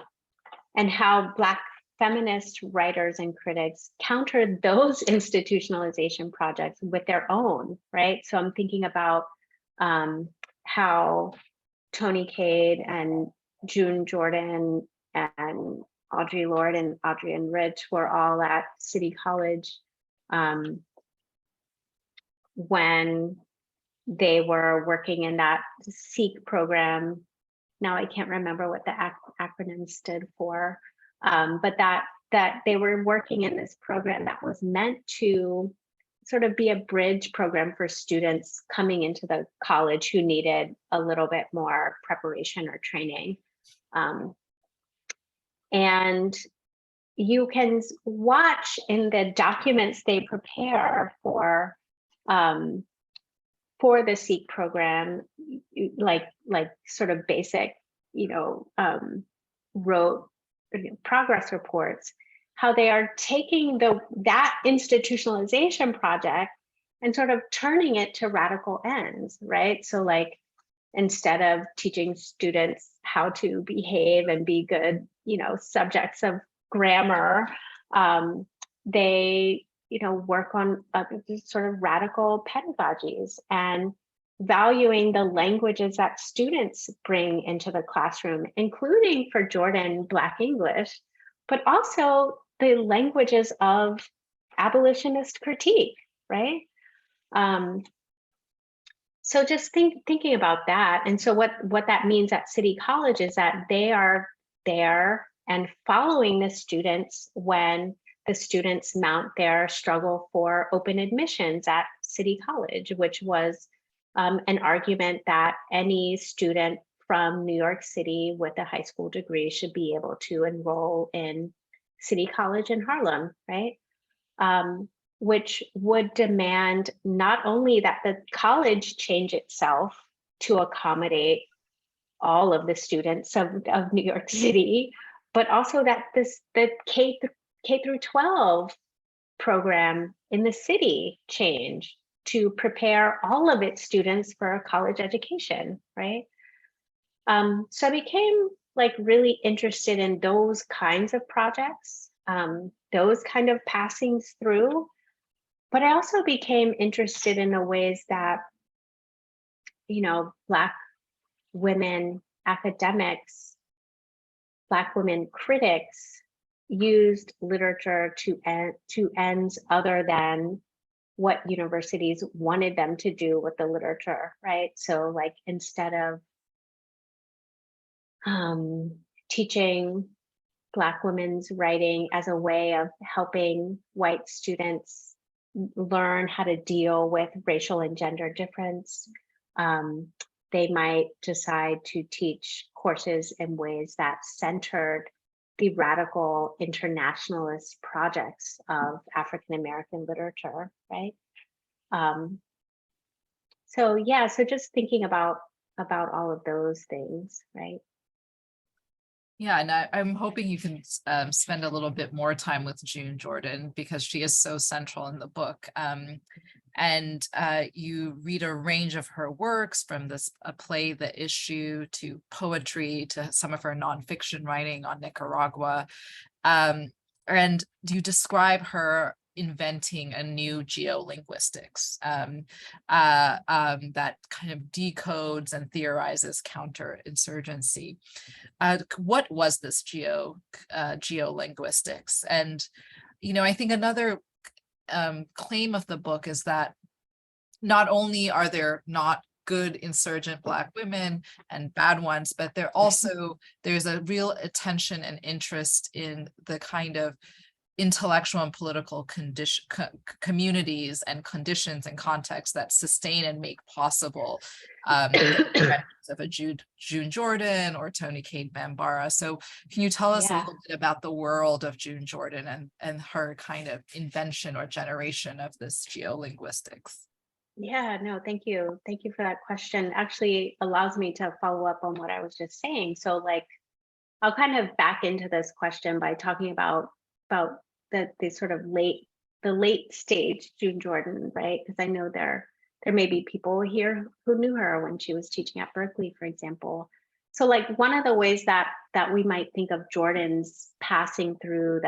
and how Black feminist writers and critics countered those institutionalization projects with their own, right? So I'm thinking about how Toni Cade and June Jordan and Audre Lorde and Adrienne Rich were all at City College when they were working in that SEEK program. Now I can't remember what the acronym stood for, but that they were working in this program that was meant to sort of be a bridge program for students coming into the college who needed a little bit more preparation or training. And you can watch in the documents they prepare for the SEEK program, like sort of basic, wrote progress reports, how they are taking that institutionalization project and sort of turning it to radical ends, right? So like, instead of teaching students how to behave and be good, subjects of grammar, they, work on sort of radical pedagogies and valuing the languages that students bring into the classroom, including for Jordan, Black English, but also the languages of abolitionist critique, right? So just thinking about that. And so what that means at City College is that they are there and following the students when the students mount their struggle for open admissions at City College, which was an argument that any student from New York City with a high school degree should be able to enroll in City College in Harlem, right? Which would demand not only that the college change itself to accommodate all of the students of New York City, but also that the K through 12 program in the city change to prepare all of its students for a college education, right? So I became like really interested in those kinds of projects, those kind of passings through. But I also became interested in the ways that, Black women academics, Black women critics used literature to ends other than what universities wanted them to do with the literature, right? So like, instead of teaching Black women's writing as a way of helping white students learn how to deal with racial and gender difference. They might decide to teach courses in ways that centered the radical internationalist projects of African American literature, right? So yeah, so just thinking about all of those things, right? Yeah, and I'm hoping you can spend a little bit more time with June Jordan because she is so central in the book. And you read a range of her works, from a play, The Issue, to poetry, to some of her nonfiction writing on Nicaragua. And you describe her inventing a new geo-linguistics that kind of decodes and theorizes counterinsurgency. What was this geo-linguistics? And, I think another claim of the book is that not only are there not good insurgent Black women and bad ones, but there's a real attention and interest in the kind of intellectual and political communities and conditions and contexts that sustain and make possible of a June Jordan or Toni Cade Bambara. So can you tell us a little bit about the world of June Jordan and her kind of invention or generation of this geolinguistics? Yeah, no, thank you. Thank you for that question. Actually allows me to follow up on what I was just saying. So like, I'll kind of back into this question by talking about the sort of late stage June Jordan, right? Because I know there may be people here who knew her when she was teaching at Berkeley, for example. So like one of the ways that we might think of Jordan's passing through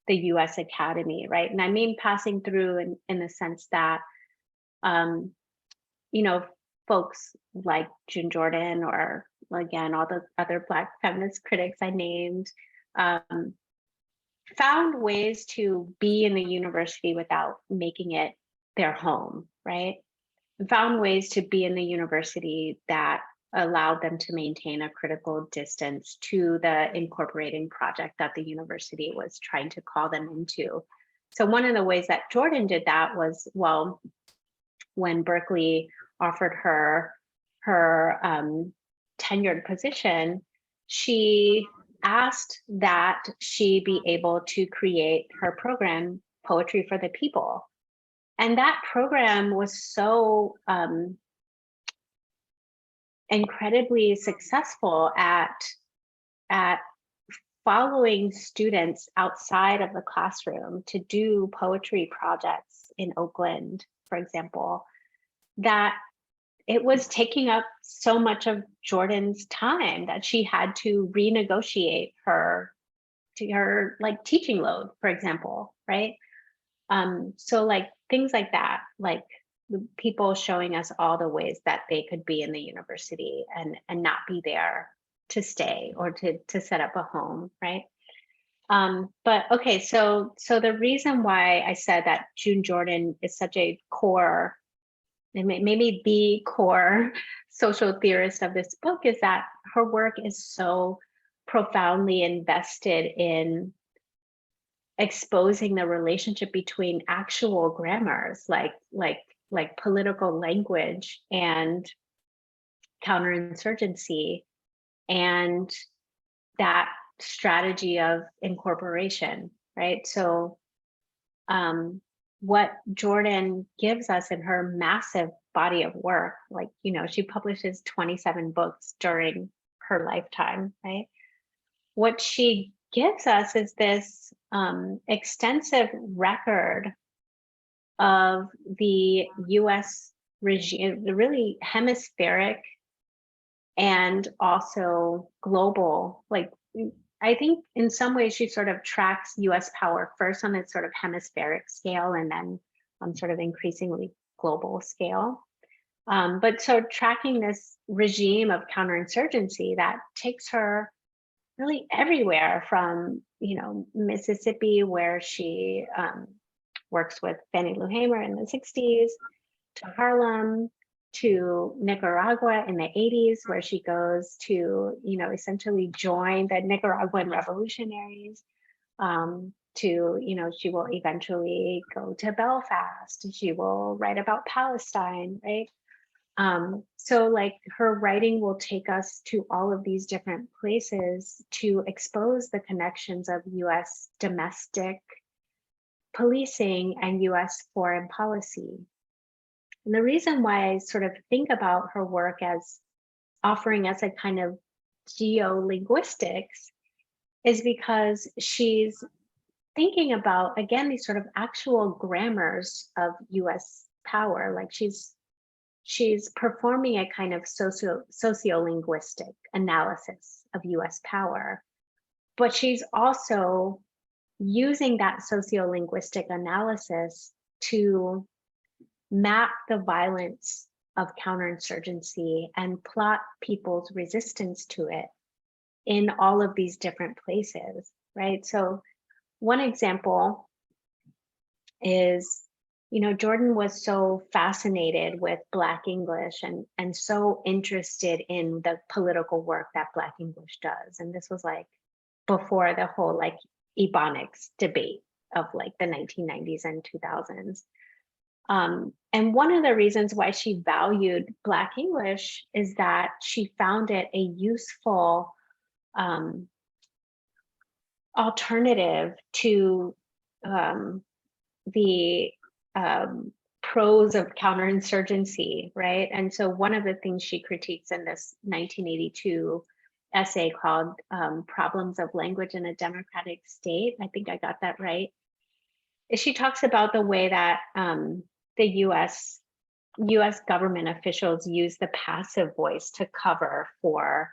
the US Academy, right? And I mean passing through in the sense that folks like June Jordan, or again, all the other Black feminist critics I named, found ways to be in the university without making it their home, right? And found ways to be in the university that allowed them to maintain a critical distance to the incorporating project that the university was trying to call them into. So one of the ways that Jordan did that was, well, when Berkeley offered her tenured position, she asked that she be able to create her program, Poetry for the People. And that program was so incredibly successful at following students outside of the classroom to do poetry projects in Oakland, for example, that it was taking up so much of Jordan's time that she had to renegotiate her like teaching load, for example, right? So like things like that, like people showing us all the ways that they could be in the university and not be there to stay or to set up a home, right? But okay, so the reason why I said that June Jordan is such a core, and maybe the core social theorist of this book, is that her work is so profoundly invested in exposing the relationship between actual grammars, like political language and counterinsurgency, and that strategy of incorporation, right? So what Jordan gives us in her massive body of work, like, she publishes 27 books during her lifetime, right? What she gives us is this extensive record of the US regime, the really hemispheric and also global. Like, I think in some ways she sort of tracks US power first on its sort of hemispheric scale and then on sort of increasingly global scale. But so tracking this regime of counterinsurgency that takes her really everywhere, from Mississippi, where she works with Fannie Lou Hamer in the 60s, to Harlem, to Nicaragua in the 80s, where she goes to, essentially join the Nicaraguan revolutionaries. She will eventually go to Belfast. She will write about Palestine, right? So like her writing will take us to all of these different places to expose the connections of US domestic policing and US foreign policy. And the reason why I sort of think about her work as offering us a kind of geo-linguistics is because she's thinking about, again, these sort of actual grammars of US power. Like she's performing a kind of sociolinguistic analysis of US power, but she's also using that sociolinguistic analysis to map the violence of counterinsurgency and plot people's resistance to it in all of these different places, right? So one example is, Jordan was so fascinated with Black English and so interested in the political work that Black English does. And this was like before the whole like Ebonics debate of like the 1990s and 2000s. And one of the reasons why she valued Black English is that she found it a useful alternative to the prose of counterinsurgency, right? And so one of the things she critiques in this 1982 essay called Problems of Language in a Democratic State, I think I got that right, is she talks about the way that the US government officials use the passive voice to cover for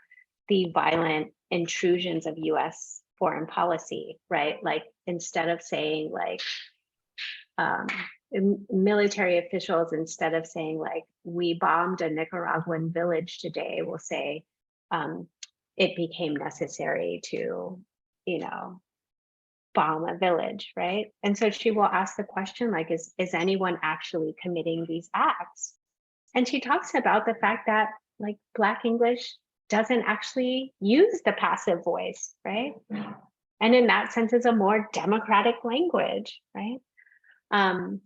the violent intrusions of US foreign policy, right? Like instead of saying like, military officials, instead of saying like, we bombed a Nicaraguan village today, will say, it became necessary to, bomb a village, right? And so she will ask the question like, is anyone actually committing these acts? And she talks about the fact that like Black English doesn't actually use the passive voice, right? And in that sense, is a more democratic language, right? And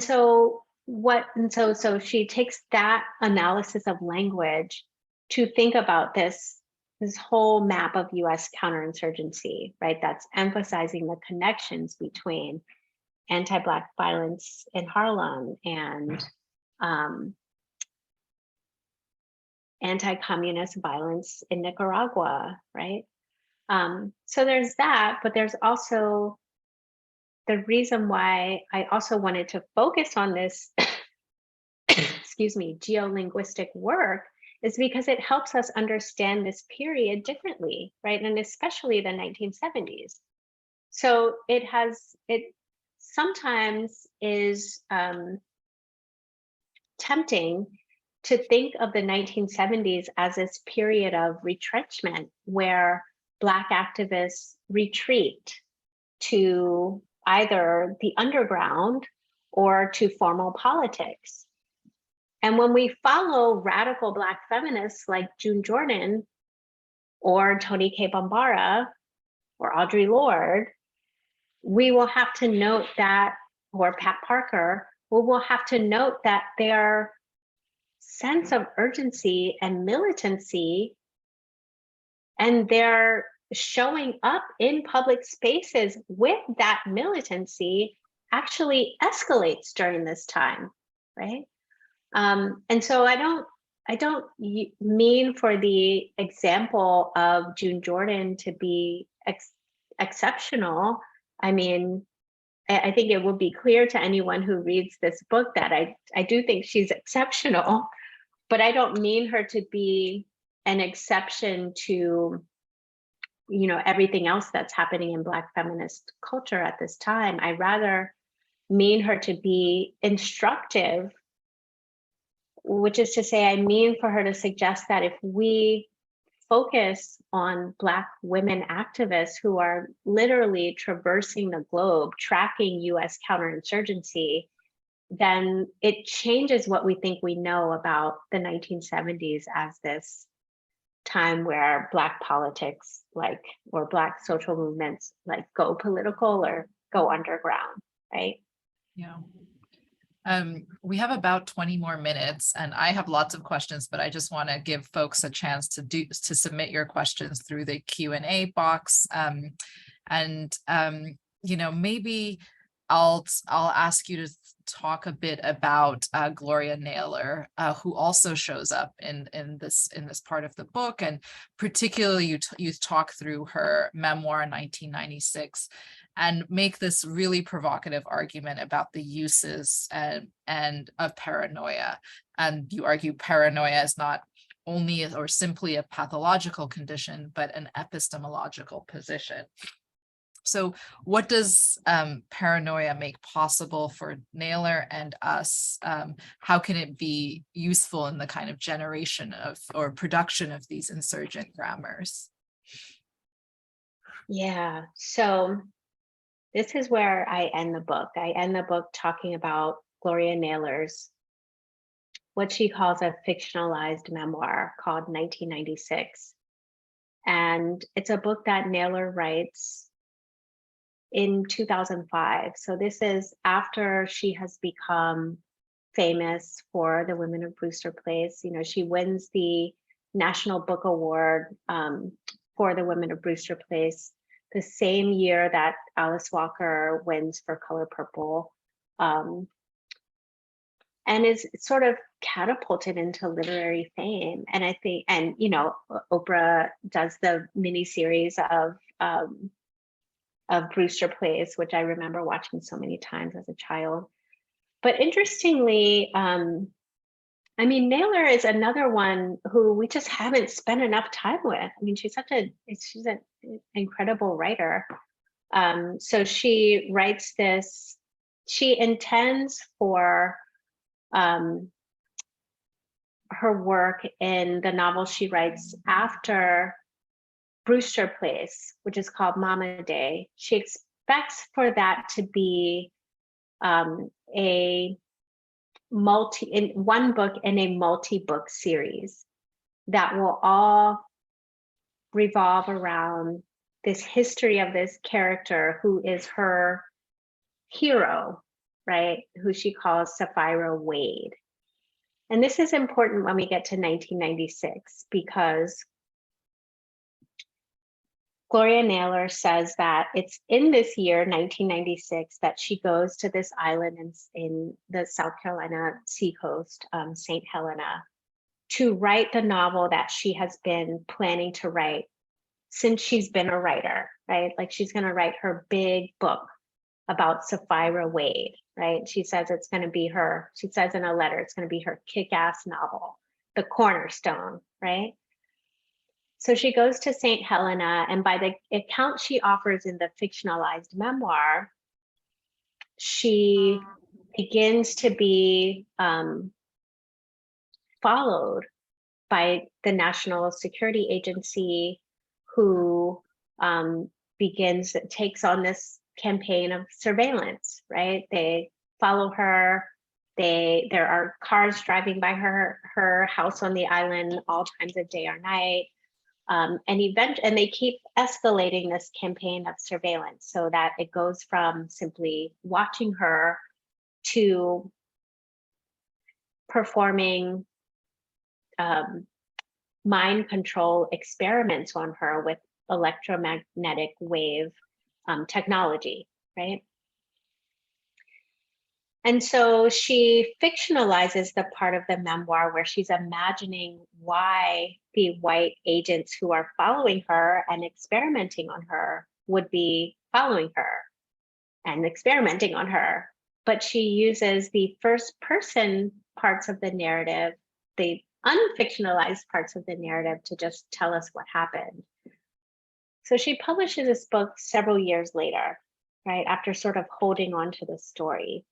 so she takes that analysis of language to think about this whole map of US counterinsurgency, right? That's emphasizing the connections between anti-Black violence in Harlem and anti-communist violence in Nicaragua, right? So there's that, but there's also the reason why I also wanted to focus on this, excuse me, geolinguistic work is because it helps us understand this period differently, right? And especially the 1970s. So it sometimes is tempting to think of the 1970s as this period of retrenchment where Black activists retreat to either the underground or to formal politics. And when we follow radical Black feminists like June Jordan or Toni Cade Bambara or Audre Lorde, we will have to note that, or Pat Parker, we will have to note that their sense of urgency and militancy and their showing up in public spaces with that militancy actually escalates during this time, right? And so I don't mean for the example of June Jordan to be exceptional. I mean, I think it will be clear to anyone who reads this book that I do think she's exceptional, but I don't mean her to be an exception to, everything else that's happening in Black feminist culture at this time. I rather mean her to be instructive, which is to say, I mean for her to suggest that if we focus on Black women activists who are literally traversing the globe, tracking US counterinsurgency, then it changes what we think we know about the 1970s as this time where Black politics, like, or Black social movements, like, go political or go underground, right? Yeah. We have about 20 more minutes and I have lots of questions, but I just want to give folks a chance to submit your questions through the Q&A box. Maybe I'll ask you to talk a bit about Gloria Naylor, who also shows up in this part of the book, and particularly you talk through her memoir 1996 and make this really provocative argument about the uses and of paranoia. And you argue paranoia is not only or simply a pathological condition, but an epistemological position. So what does paranoia make possible for Naylor and us? How can it be useful in the kind of generation of or production of these insurgent grammars? Yeah, so this is where I end the book. I end the book talking about Gloria Naylor's, what she calls a fictionalized memoir called 1996. And it's a book that Naylor writes in 2005. So this is after she has become famous for The Women of Brewster Place. You know, she wins the National Book Award for The Women of Brewster Place the same year that Alice Walker wins for Color Purple, and is sort of catapulted into literary fame. And I think, and you know, Oprah does the miniseries of Brewster Place, which I remember watching so many times as a child. But interestingly, I mean, Naylor is another one who we just haven't spent enough time with. I mean, she's an incredible writer. So she writes this, she intends for her work in the novel she writes after Brewster Place, which is called Mama Day. She expects for that to be in one book in a multi-book series that will all revolve around this history of this character who is her hero, right? Who she calls Sapphira Wade. And this is important when we get to 1996, because Gloria Naylor says that it's in this year, 1996, that she goes to this island in the South Carolina seacoast, St. Helena, to write the novel that she has been planning to write since she's been a writer, right? Like, she's going to write her big book about Sapphira Wade, right? She says it's going to be her, she says in a letter, it's going to be her kick-ass novel, the cornerstone, right? So she goes to St. Helena, and by the account she offers in the fictionalized memoir, she begins to be followed by the National Security Agency, who takes on this campaign of surveillance, right? They follow her. There are cars driving by her house on the island all times of day or night. And they keep escalating this campaign of surveillance so that it goes from simply watching her to performing mind control experiments on her with electromagnetic wave technology, right? And so she fictionalizes the part of the memoir where she's imagining why the white agents who are following her and experimenting on her would be following her and experimenting on her. But she uses the first person parts of the narrative, the unfictionalized parts of the narrative, to just tell us what happened. So she publishes this book several years later, right, after sort of holding on to the story.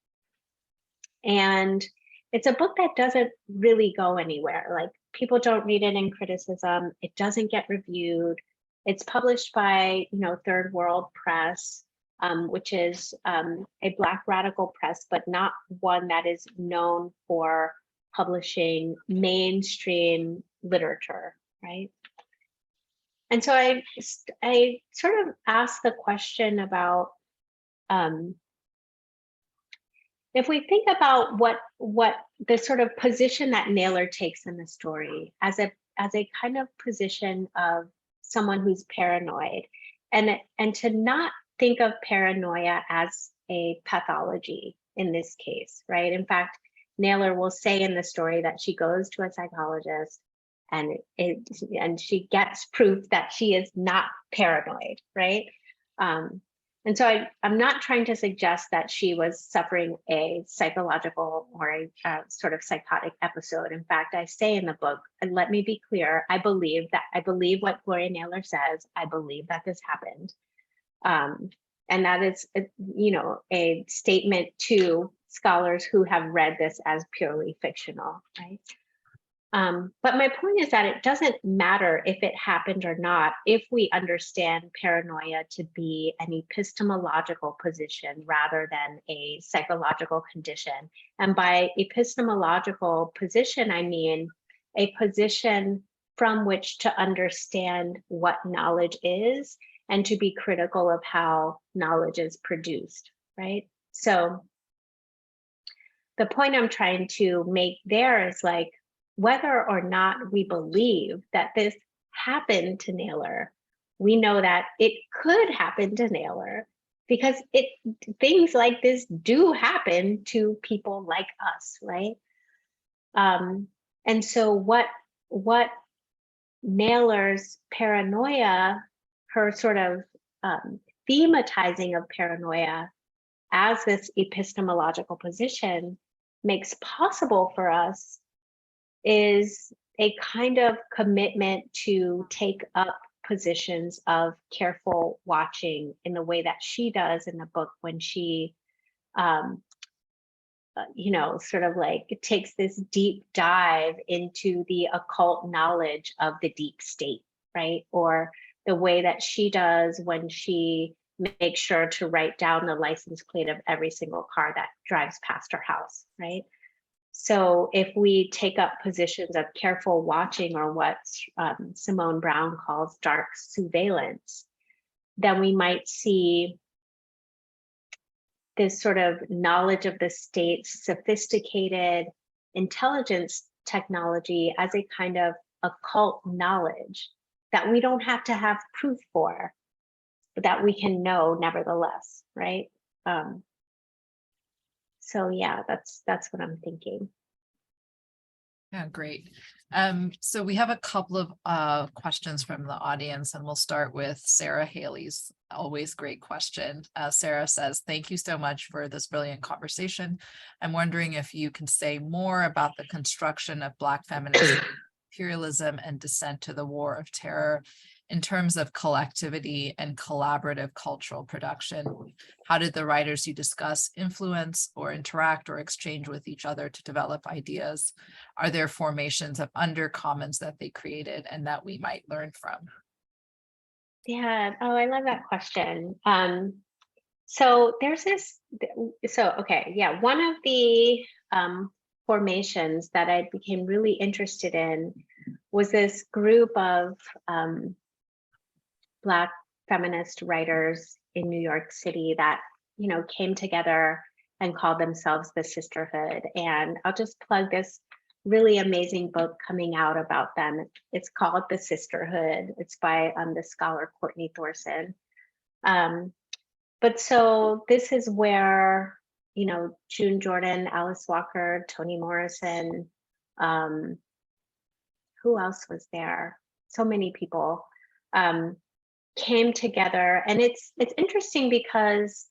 And it's a book that doesn't really go anywhere. Like, people don't read it in criticism. It doesn't get reviewed. It's published by, Third World Press. which is a Black radical press, but not one that is known for publishing mainstream literature, right? And so I sort of asked the question about if we think about what the sort of position that Naylor takes in the story as a kind of position of someone who's paranoid, and to not think of paranoia as a pathology in this case, right? In fact, Naylor will say in the story that she goes to a psychologist and she gets proof that she is not paranoid, right? And so I'm not trying to suggest that she was suffering a psychological or a sort of psychotic episode. In fact, I say in the book, and let me be clear, I believe what Gloria Naylor says. I believe that this happened. And that is, a statement to scholars who have read this as purely fictional, right? But my point is that it doesn't matter if it happened or not, if we understand paranoia to be an epistemological position rather than a psychological condition. And by epistemological position, I mean a position from which to understand what knowledge is and to be critical of how knowledge is produced, right? So the point I'm trying to make there is like, whether or not we believe that this happened to Naylor, we know that it could happen to Naylor because things like this do happen to people like us, right? And so what Naylor's paranoia, her sort of thematizing of paranoia as this epistemological position makes possible for us is a kind of commitment to take up positions of careful watching in the way that she does in the book when she, sort of like takes this deep dive into the occult knowledge of the deep state, right? Or the way that she does when she makes sure to write down the license plate of every single car that drives past her house, right? So if we take up positions of careful watching, or what Simone Brown calls dark surveillance, then we might see this sort of knowledge of the state's sophisticated intelligence technology as a kind of occult knowledge that we don't have to have proof for, but that we can know nevertheless, right? So yeah, that's what I'm thinking. Yeah, great. So we have a couple of questions from the audience, and we'll start with Sarah Haley's always great question. Sarah says, thank you so much for this brilliant conversation. I'm wondering if you can say more about the construction of Black feminism, imperialism, and descent to the war of terror in terms of collectivity and collaborative cultural production. How did the writers you discuss influence or interact or exchange with each other to develop ideas? Are there formations of undercommons that they created and that we might learn from? Yeah, oh, I love that question. So there's this, okay, yeah, one of the formations that I became really interested in was this group of Black feminist writers in New York City that, came together and called themselves the Sisterhood. And I'll just plug this really amazing book coming out about them. It's called The Sisterhood. It's by the scholar Courtney Thorson. But so this is where, June Jordan, Alice Walker, Toni Morrison, who else was there? So many people came together. And it's interesting because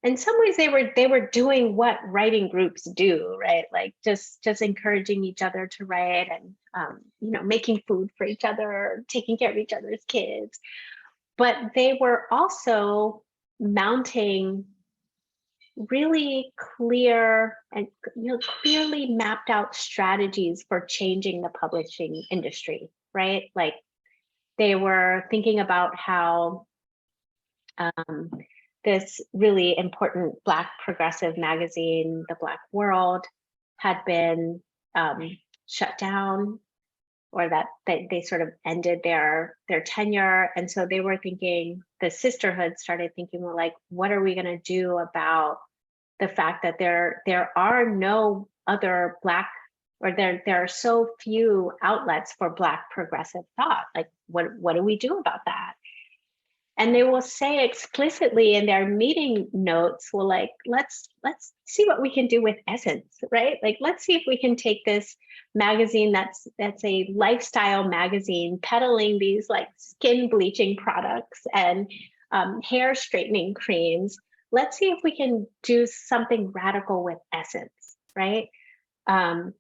in some ways they were doing what writing groups do, right? Like just encouraging each other to write and making food for each other, taking care of each other's kids. But they were also mounting really clear and clearly mapped out strategies for changing the publishing industry, right? Like they were thinking about how this really important Black progressive magazine, The Black World, had been shut down, or that they sort of ended their tenure. And so they were thinking, the sisterhood started thinking, well, like, what are we going to do about the fact that there are no other Black, or there are so few outlets for Black progressive thought? Like, what do we do about that? And they will say explicitly in their meeting notes, well, like, let's see what we can do with Essence, right? Like, let's see if we can take this magazine that's a lifestyle magazine peddling these like skin bleaching products and hair straightening creams. Let's see if we can do something radical with Essence, right? And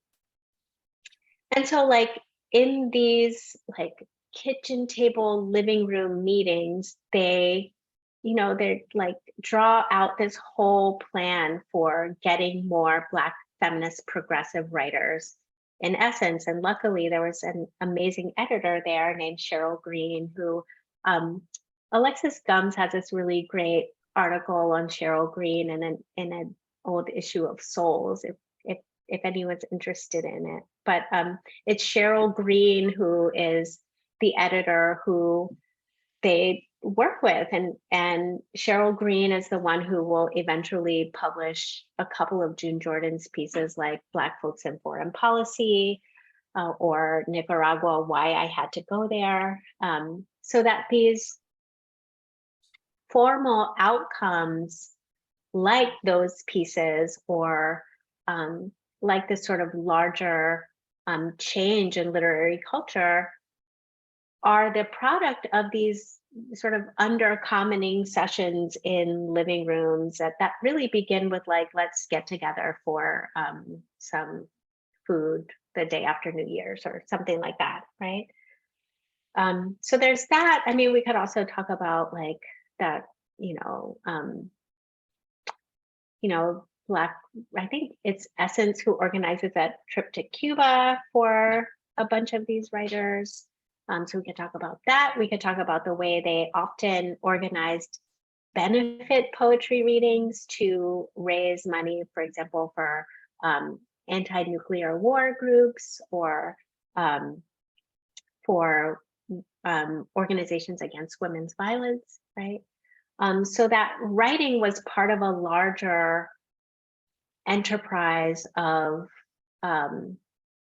so, like, in these like kitchen table living room meetings, they like draw out this whole plan for getting more Black feminist progressive writers in Essence. And luckily there was an amazing editor there named Cheryl Green, who Alexis Gums has this really great article on Cheryl Green in an old issue of Souls, if anyone's interested in it. But it's Cheryl Green who is the editor who they work with, and Cheryl Green is the one who will eventually publish a couple of June Jordan's pieces, like Black Folks in Foreign Policy or Nicaragua, Why I Had to Go There, so that these formal outcomes like those pieces, or like this sort of larger change in literary culture, are the product of these sort of undercommoning sessions in living rooms that really begin with, like, let's get together for some food the day after New Year's or something like that, right? So there's that. I mean, we could also talk about like that, Black, I think it's Essence who organizes that trip to Cuba for a bunch of these writers. So we could talk about that. We could talk about the way they often organized benefit poetry readings to raise money, for example, for anti-nuclear war groups, or for organizations against women's violence, right? So that writing was part of a larger enterprise of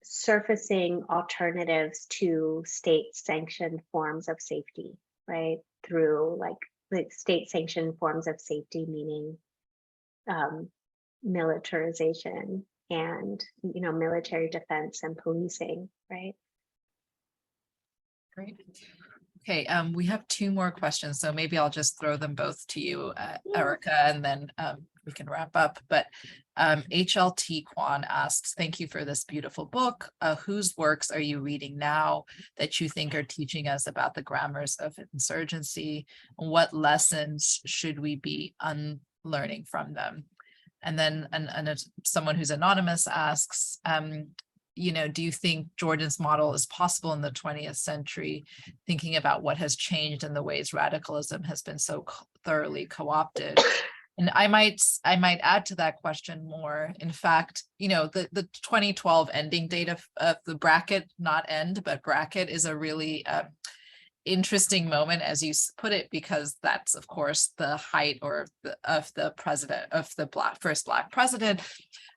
surfacing alternatives to state-sanctioned forms of safety, right? Through like the state-sanctioned forms of safety, meaning militarization and military defense and policing, right? Great. Okay, we have two more questions, so maybe I'll just throw them both to you, Erica, and then we can wrap up. But HLT Kwan asks, thank you for this beautiful book. Whose works are you reading now that you think are teaching us about the grammars of insurgency? What lessons should we be unlearning from them? And then someone who's anonymous asks, do you think Jordan's model is possible in the 20th century, thinking about what has changed in the ways radicalism has been so thoroughly co-opted? And I might add to that question more. In fact, the 2012 ending date of the bracket, not end, but bracket, is a really interesting moment, as you put it, because that's, of course, the height of the first Black president,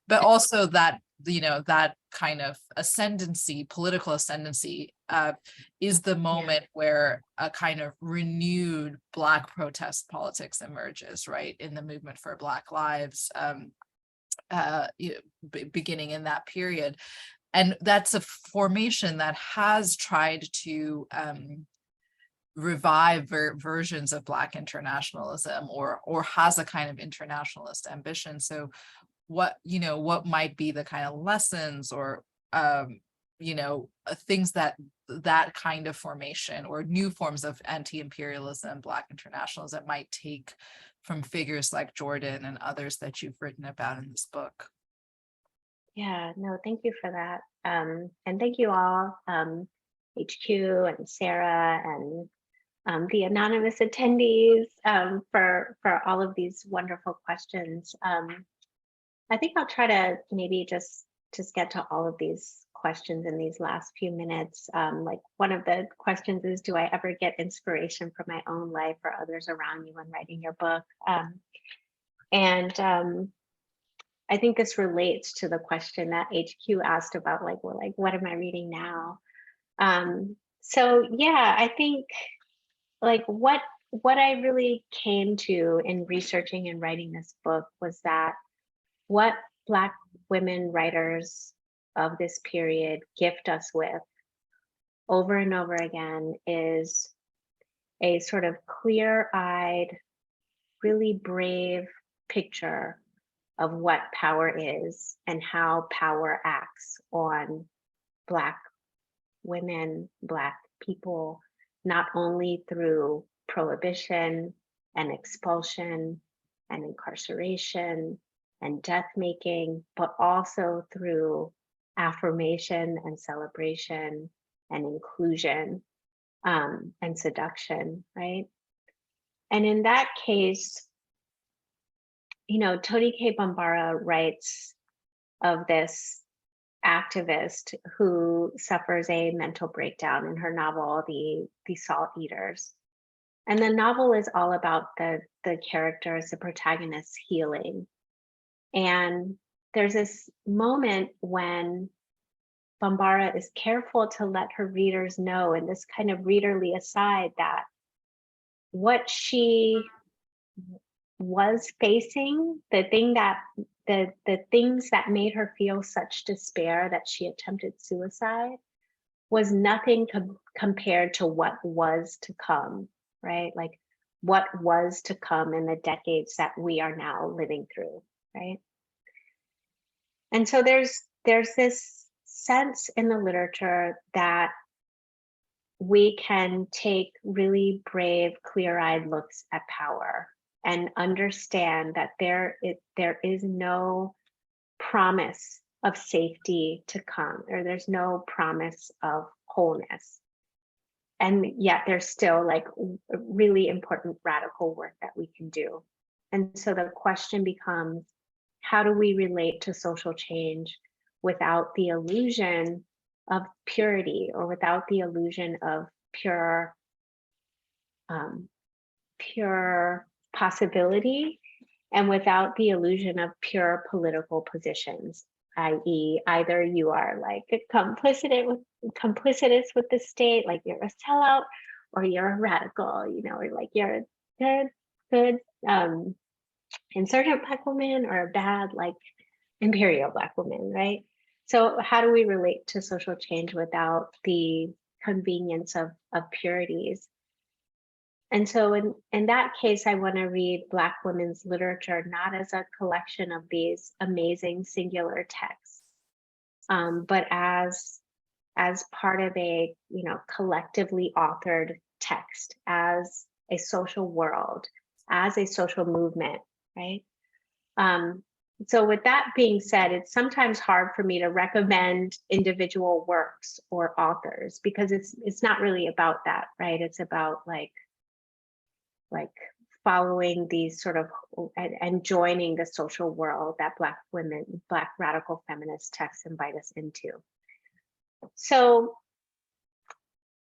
but also that that kind of ascendancy, political ascendancy, is the moment where a kind of renewed Black protest politics emerges, right, in the movement for Black lives, beginning in that period. And that's a formation that has tried to revive versions of Black internationalism, or has a kind of internationalist ambition. So what might be the kind of lessons or things that kind of formation or new forms of anti-imperialism, Black internationalism might take from figures like Jordan and others that you've written about in this book? Yeah, no, thank you for that. And thank you all, HQ and Sarah and the anonymous attendees, for all of these wonderful questions. I think I'll try to maybe just get to all of these questions in these last few minutes. Like one of the questions is, do I ever get inspiration from my own life or others around you when writing your book? I think this relates to the question that HQ asked about, like, well, like, what am I reading now? So yeah, I think like what I really came to in researching and writing this book was that what Black women writers of this period gift us with over and over again is a sort of clear-eyed, really brave picture of what power is and how power acts on Black women, Black people, not only through prohibition and expulsion and incarceration and death making, but also through affirmation and celebration and inclusion, and seduction, right? And in that case, you know, Toni K. Bambara writes of this activist who suffers a mental breakdown in her novel, The Salt Eaters. And the novel is all about the characters, the protagonists healing. And there's this moment when Bambara is careful to let her readers know, in this kind of readerly aside, that what she was facing, the things that made her feel such despair that she attempted suicide, was nothing compared to what was to come, right? Like what was to come in the decades that we are now living through, right? And so there's this sense in the literature that we can take really brave, clear-eyed looks at power and understand that there is no promise of safety to come, or there's no promise of wholeness. And yet there's still like really important radical work that we can do. And so the question becomes, how do we relate to social change without the illusion of purity, or without the illusion of pure possibility, and without the illusion of pure political positions, i.e., either you are like complicitous with the state, like you're a sellout, or you're a radical, you know, or like you're a good insurgent Black woman, or a bad like Imperial Black woman, right? So how do we relate to social change without the convenience of purities? And so in that case, I want to read Black women's literature not as a collection of these amazing singular texts, but as part of a, you know, collectively authored text, as a social world, as a social movement, right? So with that being said, it's sometimes hard for me to recommend individual works or authors, because it's not really about that, right? It's about like following these sort of and joining the social world that Black women, Black radical feminist texts invite us into. So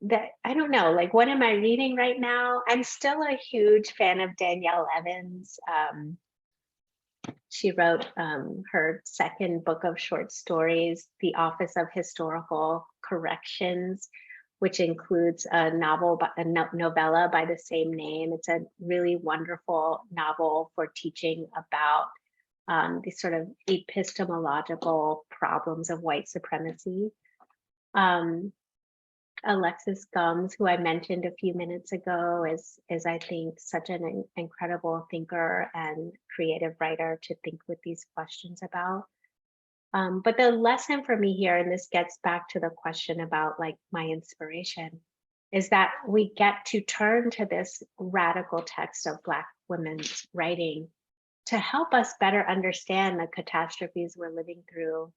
that, I don't know, like, what am I reading right now? I'm still a huge fan of Danielle Evans. She wrote her second book of short stories, The Office of Historical Corrections, which includes a novella by the same name. It's a really wonderful novel for teaching about these sort of epistemological problems of white supremacy. Alexis Gums, who I mentioned a few minutes ago, is I think such an incredible thinker and creative writer to think with these questions about. But the lesson for me here, and this gets back to the question about like my inspiration, is that we get to turn to this radical text of Black women's writing to help us better understand the catastrophes we're living through,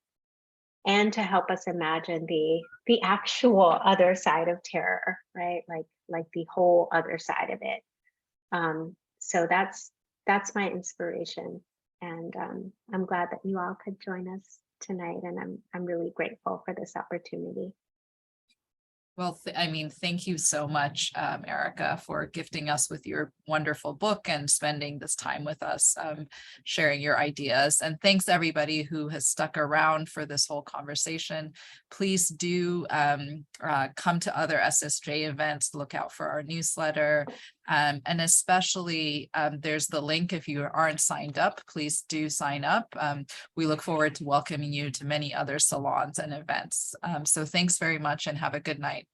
and to help us imagine the actual other side of terror, right? Like the whole other side of it. So that's my inspiration, and I'm glad that you all could join us tonight, and I'm really grateful for this opportunity. Well, I mean, thank you so much, Erica, for gifting us with your wonderful book and spending this time with us, sharing your ideas. And thanks everybody who has stuck around for this whole conversation. Please do come to other SSJ events, look out for our newsletter. And especially there's the link if you aren't signed up, please do sign up. We look forward to welcoming you to many other salons and events. So thanks very much and have a good night.